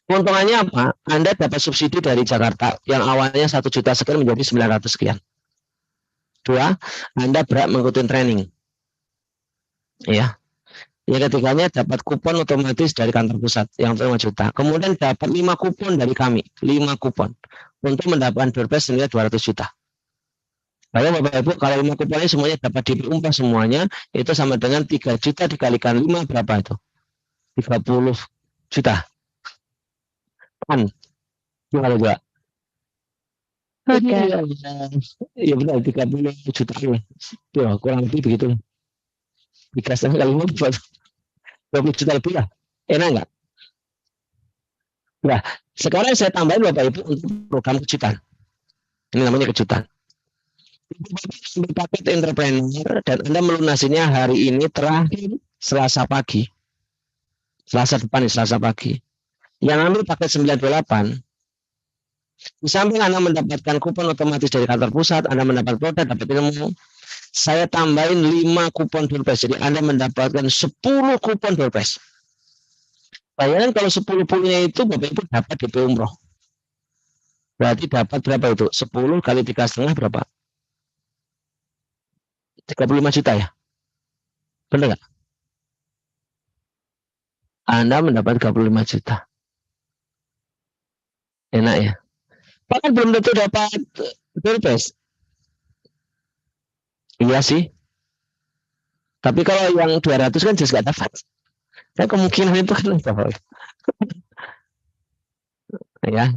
B: Keuntungannya apa? Anda dapat subsidi dari Jakarta yang awalnya 1 juta sekian menjadi 900 sekian. 2, Anda berhak mengikuti training. Ya. Yang ketiganya dapat kupon otomatis dari kantor pusat yang 5 juta. Kemudian dapat 5 kupon dari kami, 5 kupon untuk mendapatkan door prize senilai 200 juta. Baik Bapak Ibu, kalau 5 kuponnya semuanya dapat DP Umroh semuanya, itu sama dengan 3 juta dikalikan 5 berapa itu? 30 juta. Kan? Gimana juga? Iya benar, 30 juta. Ya, kurang lebih begitu. 3,5 kali 5 20 juta lebih lah. Enak nggak? Nah, sekarang saya tambahin Bapak Ibu untuk program kejutan. Ini namanya kejutan. Paket entrepreneur dan Anda melunasinya hari ini terakhir Selasa pagi. Selasa depan, Selasa pagi. Yang ambil paket 98, di samping Anda mendapatkan kupon otomatis dari kantor pusat, Anda mendapat produk, dapat ilmu. Saya tambahin 5 kupon door prize. Jadi Anda mendapatkan 10 kupon door prize. Bayangkan kalau 10 punya itu Bapak Ibu dapat DP Umroh. Berarti dapat berapa itu? 10 kali 3,5 berapa? 35 juta ya? Benar nggak? Anda mendapat 35 juta. Enak ya? Bahkan belum tentu dapat door prize. Iya sih. Tapi kalau yang 200 kan jelas nggak dapat. Nah, kemungkinan itu kan dapat. Ya.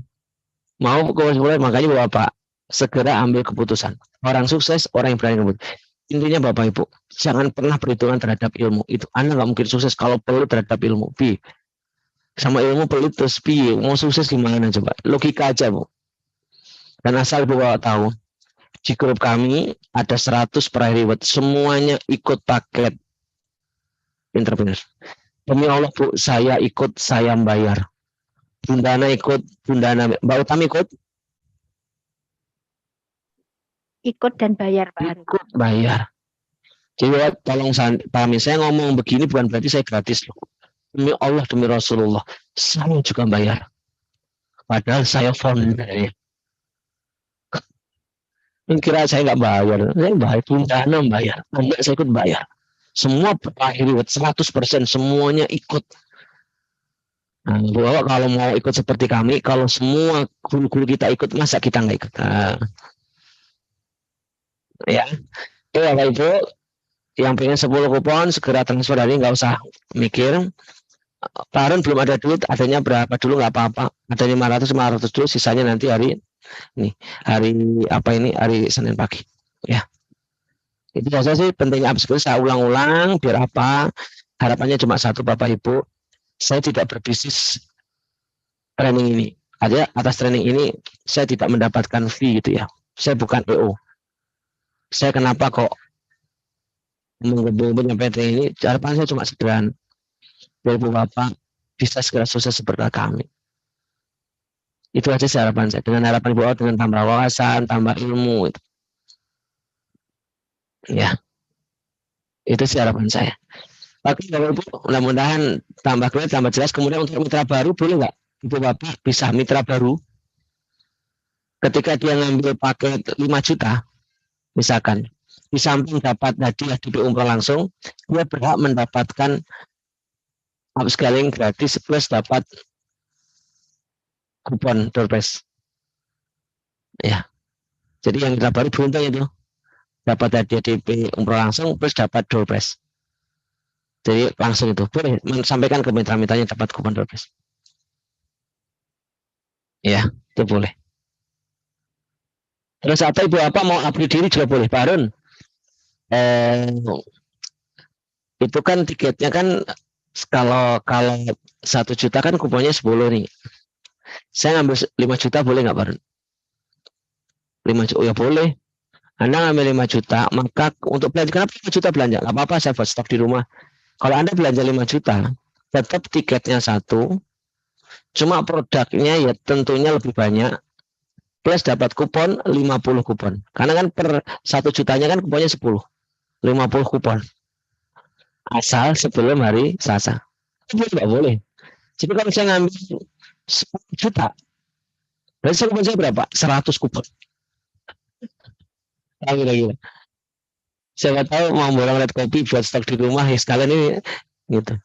B: Mau mulai makanya Bapak segera ambil keputusan. Orang sukses, orang yang berani ngebut. Intinya Bapak Ibu, jangan pernah perhitungan terhadap ilmu. Itu Anda nggak mungkin sukses kalau perlu terhadap ilmu. Sama ilmu perlu terus mau sukses gimana coba? Logika aja Bu. Dan asal Bapak tahu, di grup kami ada 100 peraih reward. Semuanya ikut paket entrepreneur. Demi Allah Bu, saya ikut, saya bayar. Bundana ikut, Bundana, Mbak Utami ikut?
A: Ikut dan bayar Pak.
B: Ikut bayar. Jadi tolong pahami, saya ngomong begini bukan berarti saya gratis loh. Demi Allah, demi Rasulullah, saya juga bayar. Padahal saya founder. Kira saya nggak bayar, saya bayar, Bundana bayar, Anda saya ikut bayar. Semua peraih reward 100% semuanya ikut. Nah, bahwa kalau mau ikut seperti kami, kalau semua guru-guru kita ikut, masa kita nggak ikut? Nah, ya, itu Bapak Ibu, yang pengen 10 kupon segera transfer hari, nggak usah mikir. Kemarin belum ada duit, adanya berapa dulu nggak apa-apa. Ada 500 dulu, sisanya nanti hari Senin pagi. Ya, itu saja sih pentingnya upskill. Saya ulang-ulang biar apa? Harapannya cuma satu Bapak Ibu. Saya tidak berbisnis training ini. Atas training ini saya tidak mendapatkan fee gitu ya. Saya bukan EO. Saya kenapa kok menghubungi PT ini? Harapan saya cuma sederhana. Biar Bapak bisa segera sukses seperti kami. Itu aja sih harapan saya. Dengan harapan Bapak dengan tambah wawasan, tambah ilmu. Itu. Ya, itu sih harapan saya. Oke, Bapak Ibu, mudah-mudahan tambah clear, tambah jelas. Kemudian untuk mitra baru boleh nggak? Ibu Bapak bisa mitra baru. Ketika dia ngambil paket 5 juta, misalkan, di samping dapat hadiah DP umroh langsung, dia berhak mendapatkan upscaling gratis plus dapat kupon door prize. Ya, jadi yang kita baru beruntung itu dapat hadiah DP umroh langsung plus dapat door prize. Jadi langsung itu boleh sampaikan ke mitra-mitranya dapat kupon door prize. Ya, itu boleh. Terus atau ibu apa mau upgrade diri juga boleh, Pak Harun. Itu kan tiketnya kan kalau 1 juta kan kuponnya 10 nih. Saya ngambil 5 juta boleh nggak, Pak Harun? 5 juta, ya boleh. Anda ngambil 5 juta, maka untuk belanja, kenapa 5 juta belanja? Nggak apa-apa, saya buat stok di rumah. Kalau Anda belanja 5 juta, tetap tiketnya 1, cuma produknya ya tentunya lebih banyak, plus dapat kupon 50 kupon. Karena kan per 1 jutanya kan kuponnya 10, 50 kupon. Asal sebelum hari Selasa. Itu nggak boleh. Jadi kalau saya ngambil 10 juta, berarti kupon saya berapa? 100 kupon. Gila. Siapa tahu mau borong red kopi buat stok di rumah, ya sekalian ini gitu.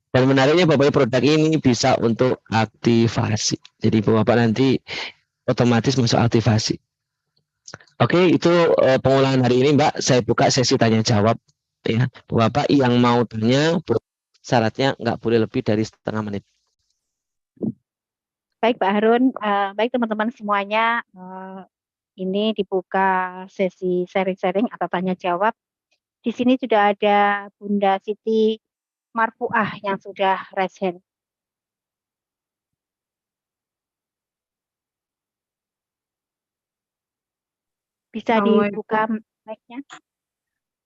B: Dan menariknya Bapak produk ini bisa untuk aktivasi. Jadi Bapak nanti otomatis masuk aktivasi. Oke, itu pengulangan hari ini, Mbak. Saya buka sesi tanya jawab. Ya, Bapak yang mau tanya, syaratnya nggak boleh lebih dari setengah menit.
A: Baik Pak Harun, baik teman-teman semuanya, ini dibuka sesi sharing-sharing atau tanya jawab. Di sini sudah ada Bunda Siti Marfuah yang sudah raise hand. Bisa dibuka mic-nya.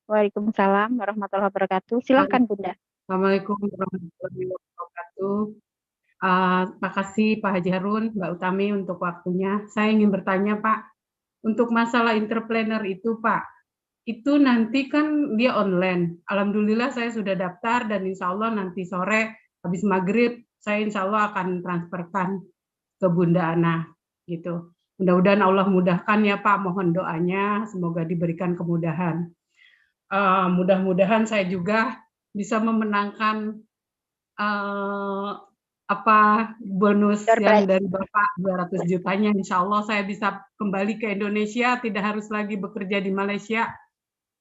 A: Waalaikumsalam warahmatullahi wabarakatuh. Silakan Bunda.
C: Assalamualaikum warahmatullahi wabarakatuh. Makasih Pak Haji Harun, Mbak Utami untuk waktunya. Saya ingin bertanya Pak, untuk masalah entrepreneur itu Pak, itu nanti kan dia online. Alhamdulillah saya sudah daftar dan insya Allah nanti sore habis maghrib saya insya Allah akan transferkan ke Bunda Ana gitu. Mudah-mudahan Allah mudahkan ya Pak, mohon doanya semoga diberikan kemudahan. Mudah-mudahan saya juga bisa memenangkan bonus yang dari Bapak 200 jutanya. Insya Allah saya bisa kembali ke Indonesia, tidak harus lagi bekerja di Malaysia.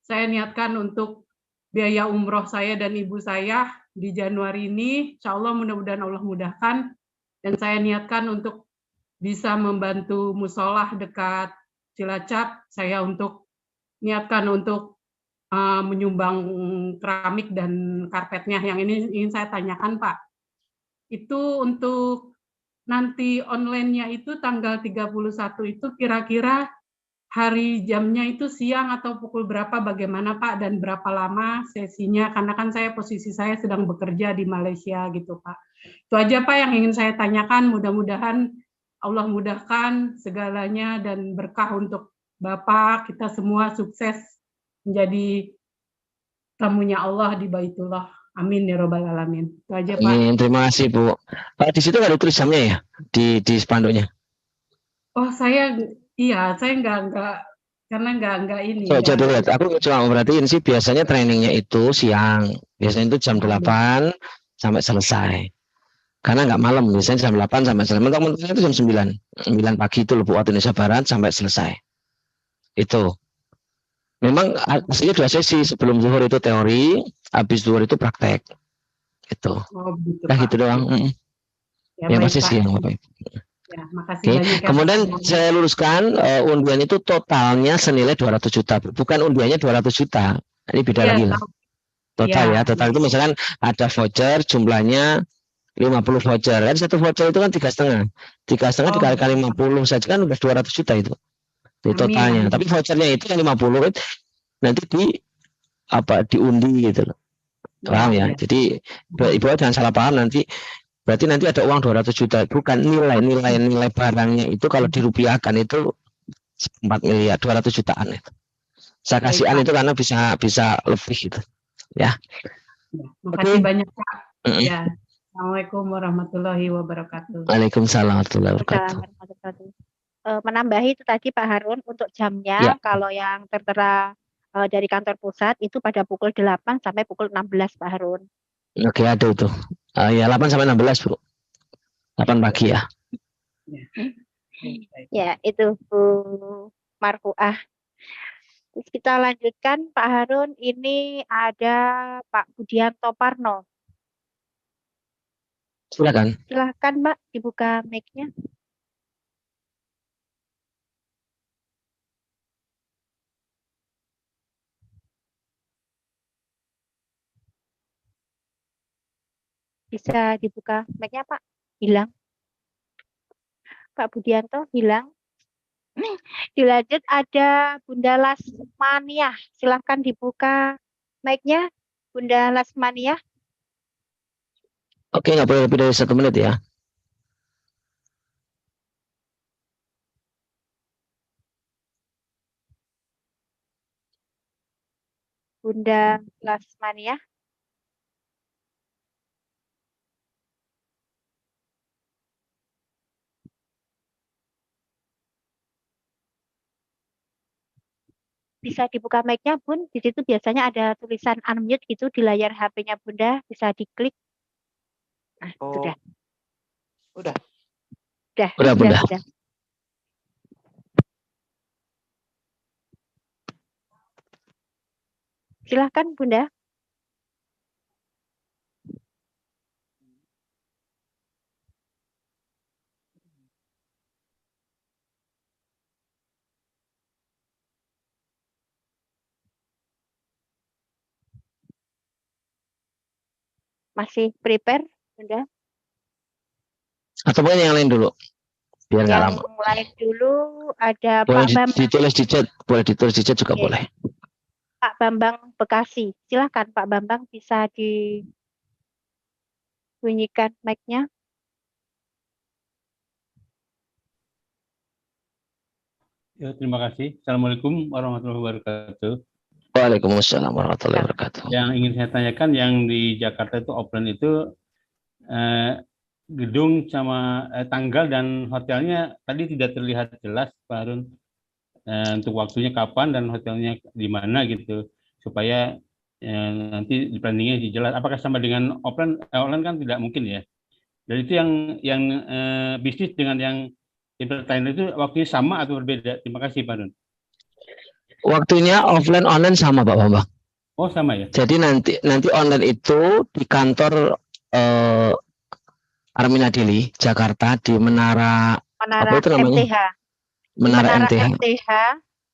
C: Saya niatkan untuk biaya umroh saya dan ibu saya di Januari ini, insya Allah mudah-mudahan Allah mudahkan. Dan saya niatkan untuk bisa membantu musolah dekat Cilacap. Saya niatkan untuk menyumbang keramik dan karpetnya. Yang ini ingin saya tanyakan Pak. Itu untuk nanti online-nya itu tanggal 31 itu kira-kira hari jamnya itu siang atau pukul berapa, bagaimana Pak, dan berapa lama sesinya, karena kan posisi saya sedang bekerja di Malaysia gitu Pak. Itu aja Pak yang ingin saya tanyakan, mudah-mudahan Allah mudahkan segalanya dan berkah untuk Bapak, kita semua sukses menjadi tamunya Allah di Baitullah. Amin ya robbal alamin. Itu aja Pak.
B: Amin. Terima kasih Bu. Pak di situ ada tulis jamnya ya di spanduknya.
C: Oh saya nggak karena nggak ini.
B: Jadi lihat, aku cuma merhatiin sih biasanya trainingnya itu siang, biasanya itu jam 8 sampai selesai. Karena nggak malam, biasanya jam 8 sampai selesai. Mentok-mentoknya itu jam 9 pagi itu lebih waktu Indonesia Barat sampai selesai. Itu. Memang hasilnya 2 sesi, sebelum zuhur itu teori, habis zuhur itu praktek. Itu.
C: Oh, begitu,
B: nah, gitu doang.
C: Ya,
B: yang pasti siang Bapak.
C: Ya, makasih banyak.
B: Kemudian saya luruskan undian itu totalnya senilai 200 juta, bukan undiannya 200 juta. Ini beda lagi lah. Total ya, total itu misalkan ada voucher jumlahnya 50 voucher. Kan satu voucher itu kan 3,5. 3,5 dikalikan 50 saja kan udah 200 juta itu. Di totalnya. Tapi vouchernya itu yang 50 nanti diundi gitu loh. Paham ya? Jadi Ibu jangan salah paham nanti. Berarti nanti ada uang 200 juta, bukan nilai barangnya itu kalau dirupiahkan itu 4 miliar, 200 jutaan itu. Saya kasihan itu karena bisa lebih gitu. Ya.
C: Makasih banyak Pak. Ya. Assalamualaikum warahmatullahi wabarakatuh.
B: Waalaikumsalam warahmatullahi wabarakatuh.
A: menambahi itu tadi Pak Harun untuk jamnya,
B: Ya,
A: kalau yang tertera dari kantor pusat itu pada pukul 8 sampai pukul 16 Pak Harun.
B: oke ada itu. Ya 8 sampai 16 Bu. 8 pagi ya.
A: Ya, itu Bu Marfuah. Terus kita lanjutkan Pak Harun, ini ada Pak Budianto Parno.
B: Silakan.
A: Silahkan Mbak, dibuka mic-nya. Bisa dibuka mic-nya Pak? Hilang. Pak Budianto hilang. Dilanjut ada Bunda Lasmania. Silahkan dibuka mic-nya, Bunda Lasmania.
B: Oke, nggak boleh lebih dari 1 menit ya.
A: Bunda Lasmania. Bisa dibuka mic-nya, Bun. Di situ biasanya ada tulisan unmute gitu di layar HP-nya Bunda. Bisa diklik. Nah, sudah.
D: Udah.
B: Udah, Bunda.
A: Sudah. Silahkan, Bunda. Masih prepare, Bunda?
B: Atau mungkin yang lain dulu. Biar nggak
A: Yang
B: lama.
A: lain dulu ada
B: Boleh
A: Pak Bambang.
B: ditulis di chat, boleh ditulis di chat juga
A: Oke.
B: boleh.
A: Pak Bambang Bekasi. Silahkan Pak Bambang, bisa dibunyikan mic-nya.
D: Ya, terima kasih. Assalamualaikum warahmatullahi wabarakatuh.
B: Waalaikumsalam warahmatullahi wabarakatuh.
D: Yang ingin saya tanyakan, yang di Jakarta itu offline itu gedung sama tanggal dan hotelnya tadi tidak terlihat jelas, Pak Harun. Untuk waktunya kapan dan hotelnya di mana gitu, supaya nanti di planningnya jelas. Apakah sama dengan offline? Online kan tidak mungkin ya. Dan itu yang bisnis dengan yang entertainment itu waktunya sama atau berbeda? Terima kasih, Pak Harun.
B: Waktunya offline online sama Pak Bambang.
D: Oh, sama ya.
B: Jadi nanti online itu di kantor Armina Deli Jakarta di Menara apa itu namanya?
A: MTH.
B: Menara MTH.
A: MTH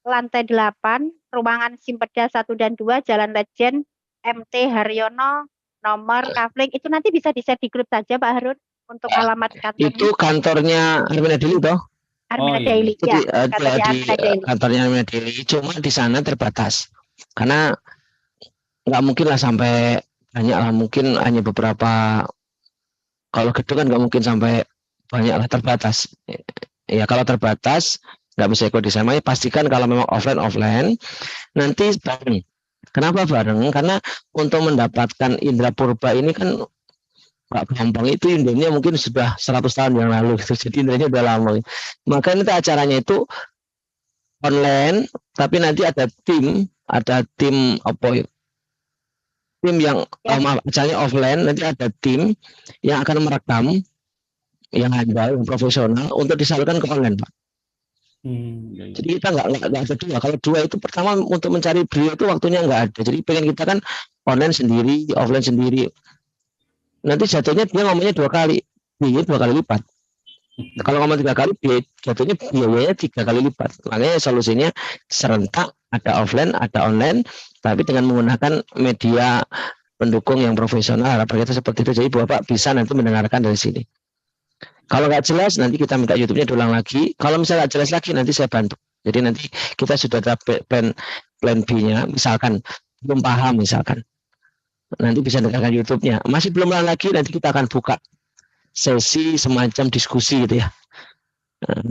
A: lantai 8, ruangan Simpeda 1 dan 2, Jalan Lejen, MT Haryono, nomor kafling. Itu nanti bisa di-share di grup saja Pak Harun untuk alamat kantornya.
B: Itu kantornya Armina Deli toh?
A: Armina Daily.
B: Jadi
A: Ya,
B: di kantornya Armina Deli. Cuma di sana terbatas. Karena nggak mungkin lah sampai banyak lah, mungkin hanya beberapa. Kalau gedung kan nggak mungkin sampai banyak lah, terbatas. Ya kalau terbatas nggak bisa ikut di sana. Pastikan kalau memang offline nanti bareng. Kenapa bareng? Karena untuk mendapatkan indera purba ini kan Pak Bambang itu indernya mungkin sudah 100 tahun yang lalu gitu. Jadi indernya udah lama. Maka nanti acaranya itu online, tapi nanti ada tim apa ya? Tim yang acaranya offline, nanti ada tim yang akan merekam yang handal, yang profesional untuk disalurkan ke online, Pak. Jadi kita nggak ada dua. Kalau dua itu pertama untuk mencari beliau itu waktunya nggak ada. Jadi pengen kita kan online sendiri, offline sendiri. Nanti jatuhnya dia ngomongnya 2 kali, biayanya 2 kali lipat. Kalau ngomong 3 kali, jatuhnya biayanya 3 kali lipat. Makanya solusinya serentak, ada offline, ada online, tapi dengan menggunakan media pendukung yang profesional. Harapan kita seperti itu. Jadi Bapak bisa nanti mendengarkan dari sini. Kalau nggak jelas, nanti kita minta YouTube-nya diulang lagi. Kalau misalnya nggak jelas lagi, nanti saya bantu. Jadi nanti kita sudah ada plan B-nya. Misalkan belum paham, misalkan nanti bisa dengarkan YouTube-nya. Masih belum paham lagi, nanti kita akan buka sesi semacam diskusi gitu ya.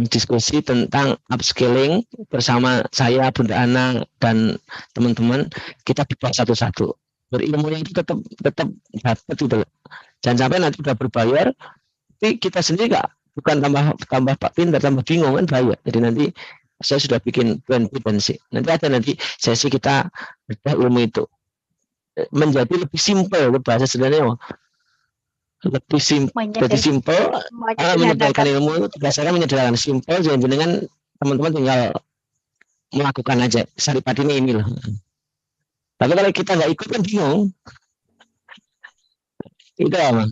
B: Diskusi tentang upskilling bersama saya, Bunda Ana, dan teman-teman. Kita buka satu-satu. Berilmunya itu tetap dapat gitu loh. Jangan sampai nanti udah berbayar, tapi kita sendiri bukan tambah Pak pintar, tambah bingung kan bahaya. Jadi nanti saya sudah bikin plan sih. Nanti ada sesi kita bedah ilmu itu menjadi lebih simpel, bahasa sebenarnya lebih simpel, jadi simpel, menyederhanakan ilmu berdasarkan menyederhanakan simpel, jadi dengan teman-teman tinggal melakukan aja. Saripati ini loh. Tapi kalau kita nggak ikut kan bingung. Itu apa?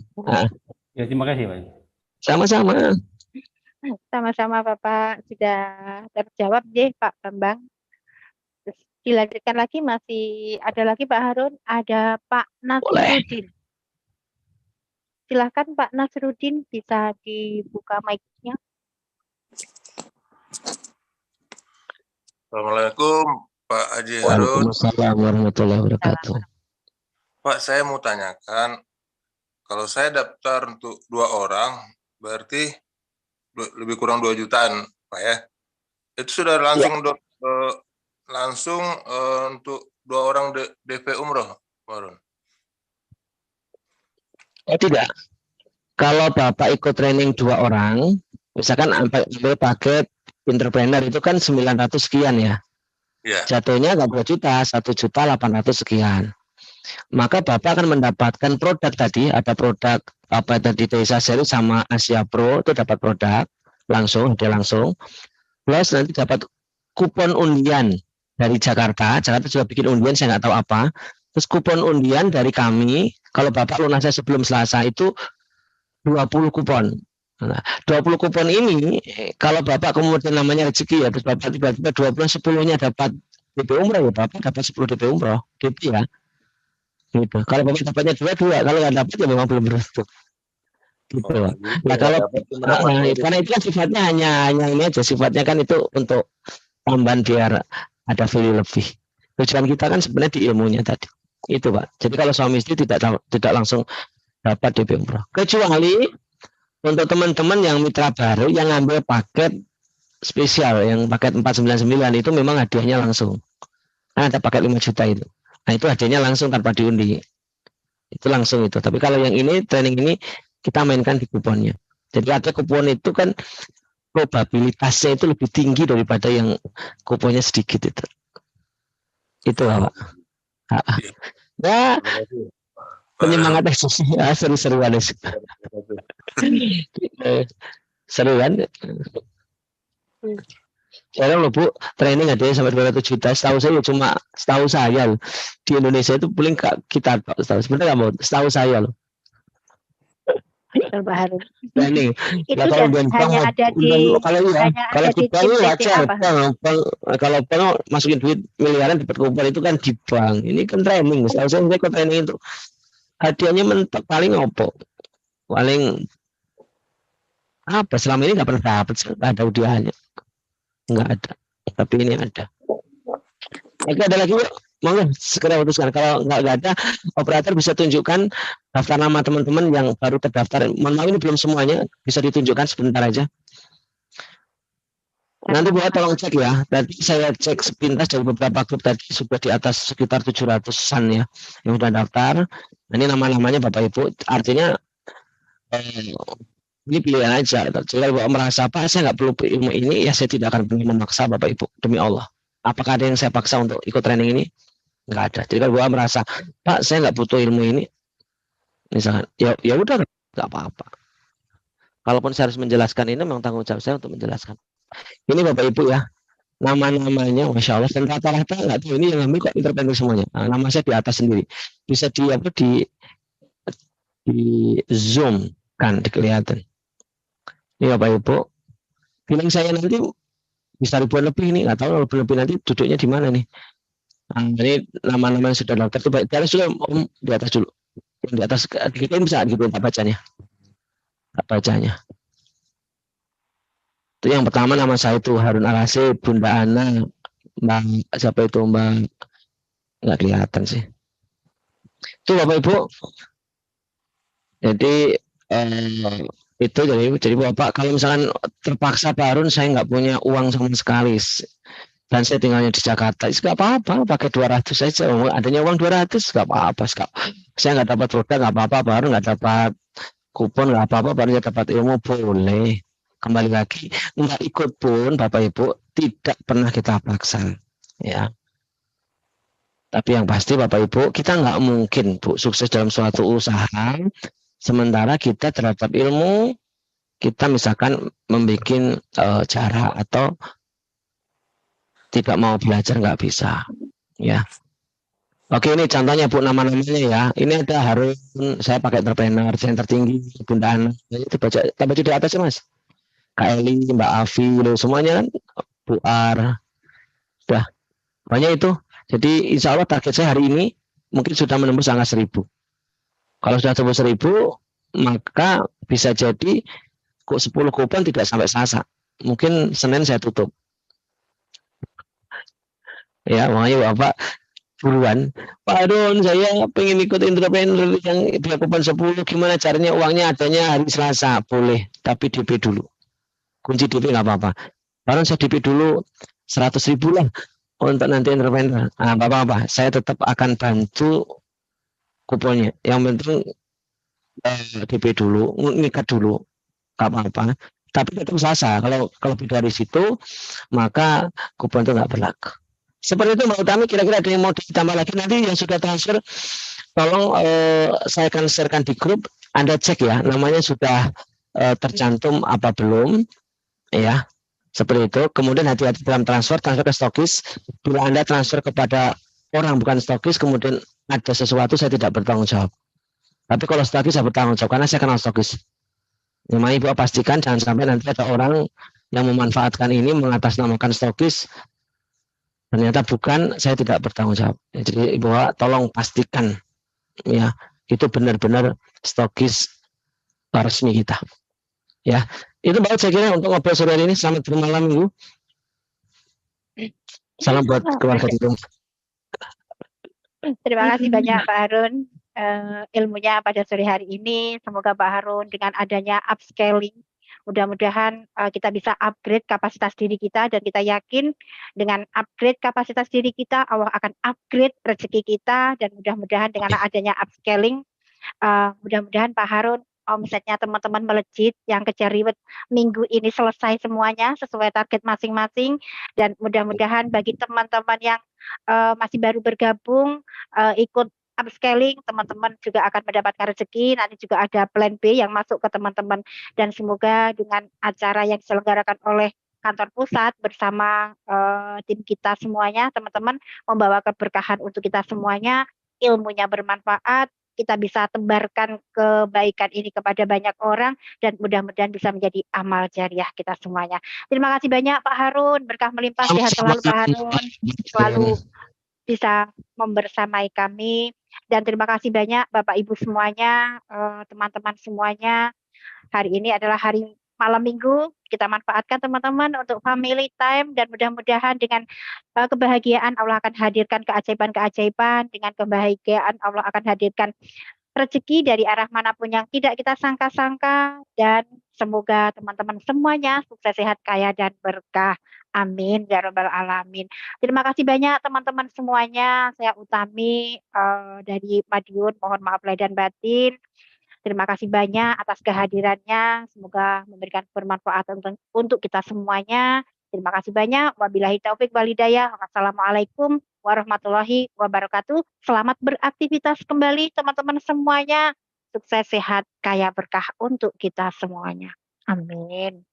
D: Ya, terima kasih Pak.
B: Sama-sama.
A: Sama-sama Bapak, sudah terjawab deh Pak Bambang. Terus dilanjutkan lagi, masih ada lagi Pak Harun, ada Pak Nasruddin. Silahkan Pak Nasruddin, bisa dibuka mic-nya.
E: Assalamualaikum Pak Haji Harun.
B: Waalaikumsalam warahmatullahi wabarakatuh.
E: Pak, saya mau tanyakan, kalau saya daftar untuk 2 orang, berarti lebih kurang 2 jutaan, Pak ya. Itu sudah langsung untuk 2 orang DP umroh, Pak Harun?
B: Tidak. Kalau Bapak ikut training 2 orang, misalkan ambil paket entrepreneur itu kan 900 sekian ya. Jatuhnya nggak 2 juta, 1.800.000 sekian. Maka Bapak akan mendapatkan produk tadi, ada produk apa tadi Desa Seri sama Asia Pro, itu dapat produk langsung, dia langsung. Plus nanti dapat kupon undian dari Jakarta juga bikin undian, saya nggak tahu apa. Terus kupon undian dari kami, kalau Bapak lunasnya sebelum Selasa itu 20 kupon. Nah, 20 kupon ini kalau Bapak kemudian namanya rezeki ya, terus Bapak tiba-tiba 20 10-nya dapat DP umroh ya, Bapak dapat 10 DP umroh, DP ya. Gitu. Kalau Bapak dapatnya 2, kalau nggak dapat ya memang belum beruntung. Gitu. Nah, kalau karena itu kan sifatnya hanya ini aja, sifatnya kan itu untuk tambahan biar ada value lebih. Tujuan kita kan sebenarnya di ilmunya tadi. Itu Pak. Jadi kalau suami istri tidak langsung dapat DP umroh. Kecuali untuk teman-teman yang mitra baru yang ngambil paket spesial, yang paket 499 itu memang hadiahnya langsung. Nah, ada paket 5 juta itu. Nah, itu hadiahnya langsung tanpa diundi. Itu langsung itu. Tapi kalau yang ini, training ini, kita mainkan di kuponnya. Jadi ada kupon itu kan probabilitasnya itu lebih tinggi daripada yang kuponnya sedikit itu. Itu Pak. Nah, penyemangat seru-seruan. Seru kan? Sekarang loh Bu, training ada sampai 200 juta. Setahu saya loh, di Indonesia itu paling kita sebenarnya nggak mau. Setahu saya loh. Training.
A: Itu hanya ada di
B: kalau kita ini wajar. Kalau bank masukin duit miliaran dapat kupon itu kan di bank. Ini kan training. Setahu saya ikut training itu hadiahnya mentok paling opo. Paling apa selama ini nggak pernah dapat, ada hadiahnya. Nggak ada, tapi ini ada. Oke, ada lagi yuk, monggo segera putuskan. Kalau nggak ada, operator bisa tunjukkan daftar nama teman-teman yang baru terdaftar. Mohon maaf ini belum semuanya, bisa ditunjukkan sebentar aja. Nanti buat tolong cek ya. Tadi saya cek sepintas dari beberapa grup tadi sudah di atas sekitar 700-an ya yang sudah daftar. Ini nama-namanya Bapak Ibu. Artinya ini pilihan aja. Jadi kalau merasa apa, saya nggak perlu ilmu ini, ya saya tidak akan pernah memaksa Bapak Ibu, demi Allah. Apakah ada yang saya paksa untuk ikut training ini? Nggak ada. Jadi kalau Bapak merasa, Pak, saya nggak butuh ilmu ini, misalkan, ya udah, nggak apa-apa. Kalaupun saya harus menjelaskan ini, memang tanggung jawab saya untuk menjelaskan. Ini Bapak Ibu ya, nama-namanya, Masya Allah, dan rata-rata nggak tahu ini yang ngambil kok entrepreneur semuanya. Nah, nama saya di atas sendiri. Bisa di zoom kan, kelihatan. Ini Bapak Ibu, feeling saya nanti bisa ribuan lebih ini, nggak tahu lebih nanti duduknya di mana nih. Nah, ini nama-nama yang sudah daftar itu baik. Di atas dulu, di atas dulu. Di atas kita bisa gitu tak bacanya. Tak bacanya. Itu yang pertama nama saya itu Harun Al-Hasyib, Bunda Ana, Mbak siapa itu Mbak, nggak kelihatan sih. Itu Bapak Ibu. Jadi itu jadi Bapak kalau misalkan terpaksa Pak Harun saya nggak punya uang sama sekali dan saya tinggalnya di Jakarta, nggak apa-apa, pakai 200 saja, adanya uang 200 nggak apa-apa. Saya nggak dapat produk nggak apa-apa, Pak Harun nggak dapat kupon nggak apa-apa, baru dapat ilmu boleh. kembali lagi nggak ikut pun Bapak Ibu tidak pernah kita paksa, ya. Tapi yang pasti Bapak Ibu kita nggak mungkin Bu sukses dalam suatu usaha sementara kita terhadap ilmu kita misalkan membuat cara atau tidak mau belajar nggak bisa, ya. Oke, ini contohnya Bu, nama-namanya ya. Ini ada Harun, saya pakai entrepreneur, yang tertinggi, Bunda Ana. Itu baca di atas ya Mas. Kak Eli, Mbak Afi, semuanya kan Bu Ar. Sudah, banyak itu. Jadi insya Allah target saya hari ini mungkin sudah menembus angka 1000. Kalau sudah tembus 1000, maka bisa jadi kok 10 kupon tidak sampai Selasa. Mungkin Senin saya tutup. Ya, makanya Bapak buruan. Pak Harun, saya pengen ikut entrepreneur yang dia kupon 10, gimana caranya uangnya adanya hari Selasa? Boleh, tapi DP dulu. Kunci DP nggak apa-apa. Pak Harun, saya DP dulu 100.000 lah untuk nanti entrepreneur. Nah, apa-apa, saya tetap akan bantu kuponnya. Yang penting DP dulu, ngikat dulu, nggak apa-apa. Tapi tetap Selasa. Kalau lebih dari situ, maka kupon itu nggak berlaku. Seperti itu Mbak Utami, kira-kira ada yang mau ditambah lagi nanti yang sudah transfer, tolong saya akan sharekan di grup, Anda cek ya, namanya sudah tercantum apa belum, ya, seperti itu. Kemudian hati-hati dalam transfer ke stokis, bila Anda transfer kepada orang bukan stokis, kemudian ada sesuatu saya tidak bertanggung jawab. Tapi kalau stokis saya bertanggung jawab, karena saya kenal stokis. Namanya Ibu pastikan jangan sampai nanti ada orang yang memanfaatkan ini, mengatasnamakan stokis, ternyata bukan, saya tidak bertanggung jawab. Jadi Ibu tolong pastikan ya itu benar-benar stokis resmi kita. Ya, itu banget saya kira untuk ngobrol sore ini. Selamat bermalam Ibu. Salam buat keluarga di rumah.
A: Terima kasih banyak Pak Harun ilmunya pada sore hari ini. Semoga Pak Harun dengan adanya upscaling, mudah-mudahan kita bisa upgrade kapasitas diri kita, dan kita yakin dengan upgrade kapasitas diri kita, Allah akan upgrade rezeki kita, dan mudah-mudahan dengan adanya upscaling, mudah-mudahan Pak Harun omsetnya teman-teman melejit, yang kejar ribet minggu ini selesai semuanya sesuai target masing-masing, dan mudah-mudahan bagi teman-teman yang masih baru bergabung ikut upscaling, teman-teman juga akan mendapatkan rezeki. Nanti juga ada plan B yang masuk ke teman-teman, dan semoga dengan acara yang diselenggarakan oleh kantor pusat bersama tim kita semuanya, teman-teman, membawa keberkahan untuk kita semuanya, ilmunya bermanfaat, kita bisa tebarkan kebaikan ini kepada banyak orang, dan mudah-mudahan bisa menjadi amal jariah kita semuanya. Terima kasih banyak Pak Harun, berkah melimpah, sehat selalu Pak Harun, selalu bisa membersamai kami, dan terima kasih banyak Bapak Ibu semuanya, teman-teman semuanya. Hari ini adalah hari malam minggu, kita manfaatkan teman-teman untuk family time, dan mudah-mudahan dengan kebahagiaan Allah akan hadirkan keajaiban-keajaiban, dengan kebahagiaan Allah akan hadirkan rezeki dari arah manapun yang tidak kita sangka-sangka, dan semoga teman-teman semuanya sukses, sehat, kaya, dan berkah. Amin ya rabbal alamin. Terima kasih banyak teman-teman semuanya. Saya Utami dari Madiun, mohon maaf lahir dan batin. Terima kasih banyak atas kehadirannya. Semoga memberikan bermanfaat untuk kita semuanya. Terima kasih banyak. Wabillahi taufik wal hidayah. Wassalamualaikum warahmatullahi wabarakatuh. Selamat beraktivitas kembali teman-teman semuanya. Sukses, sehat, kaya, berkah untuk kita semuanya. Amin.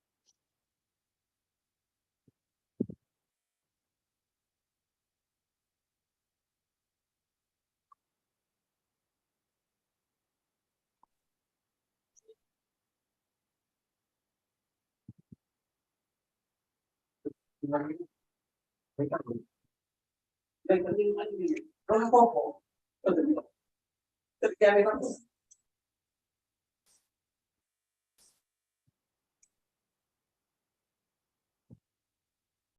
F: Yang penting kan ini, kalau apa-apa,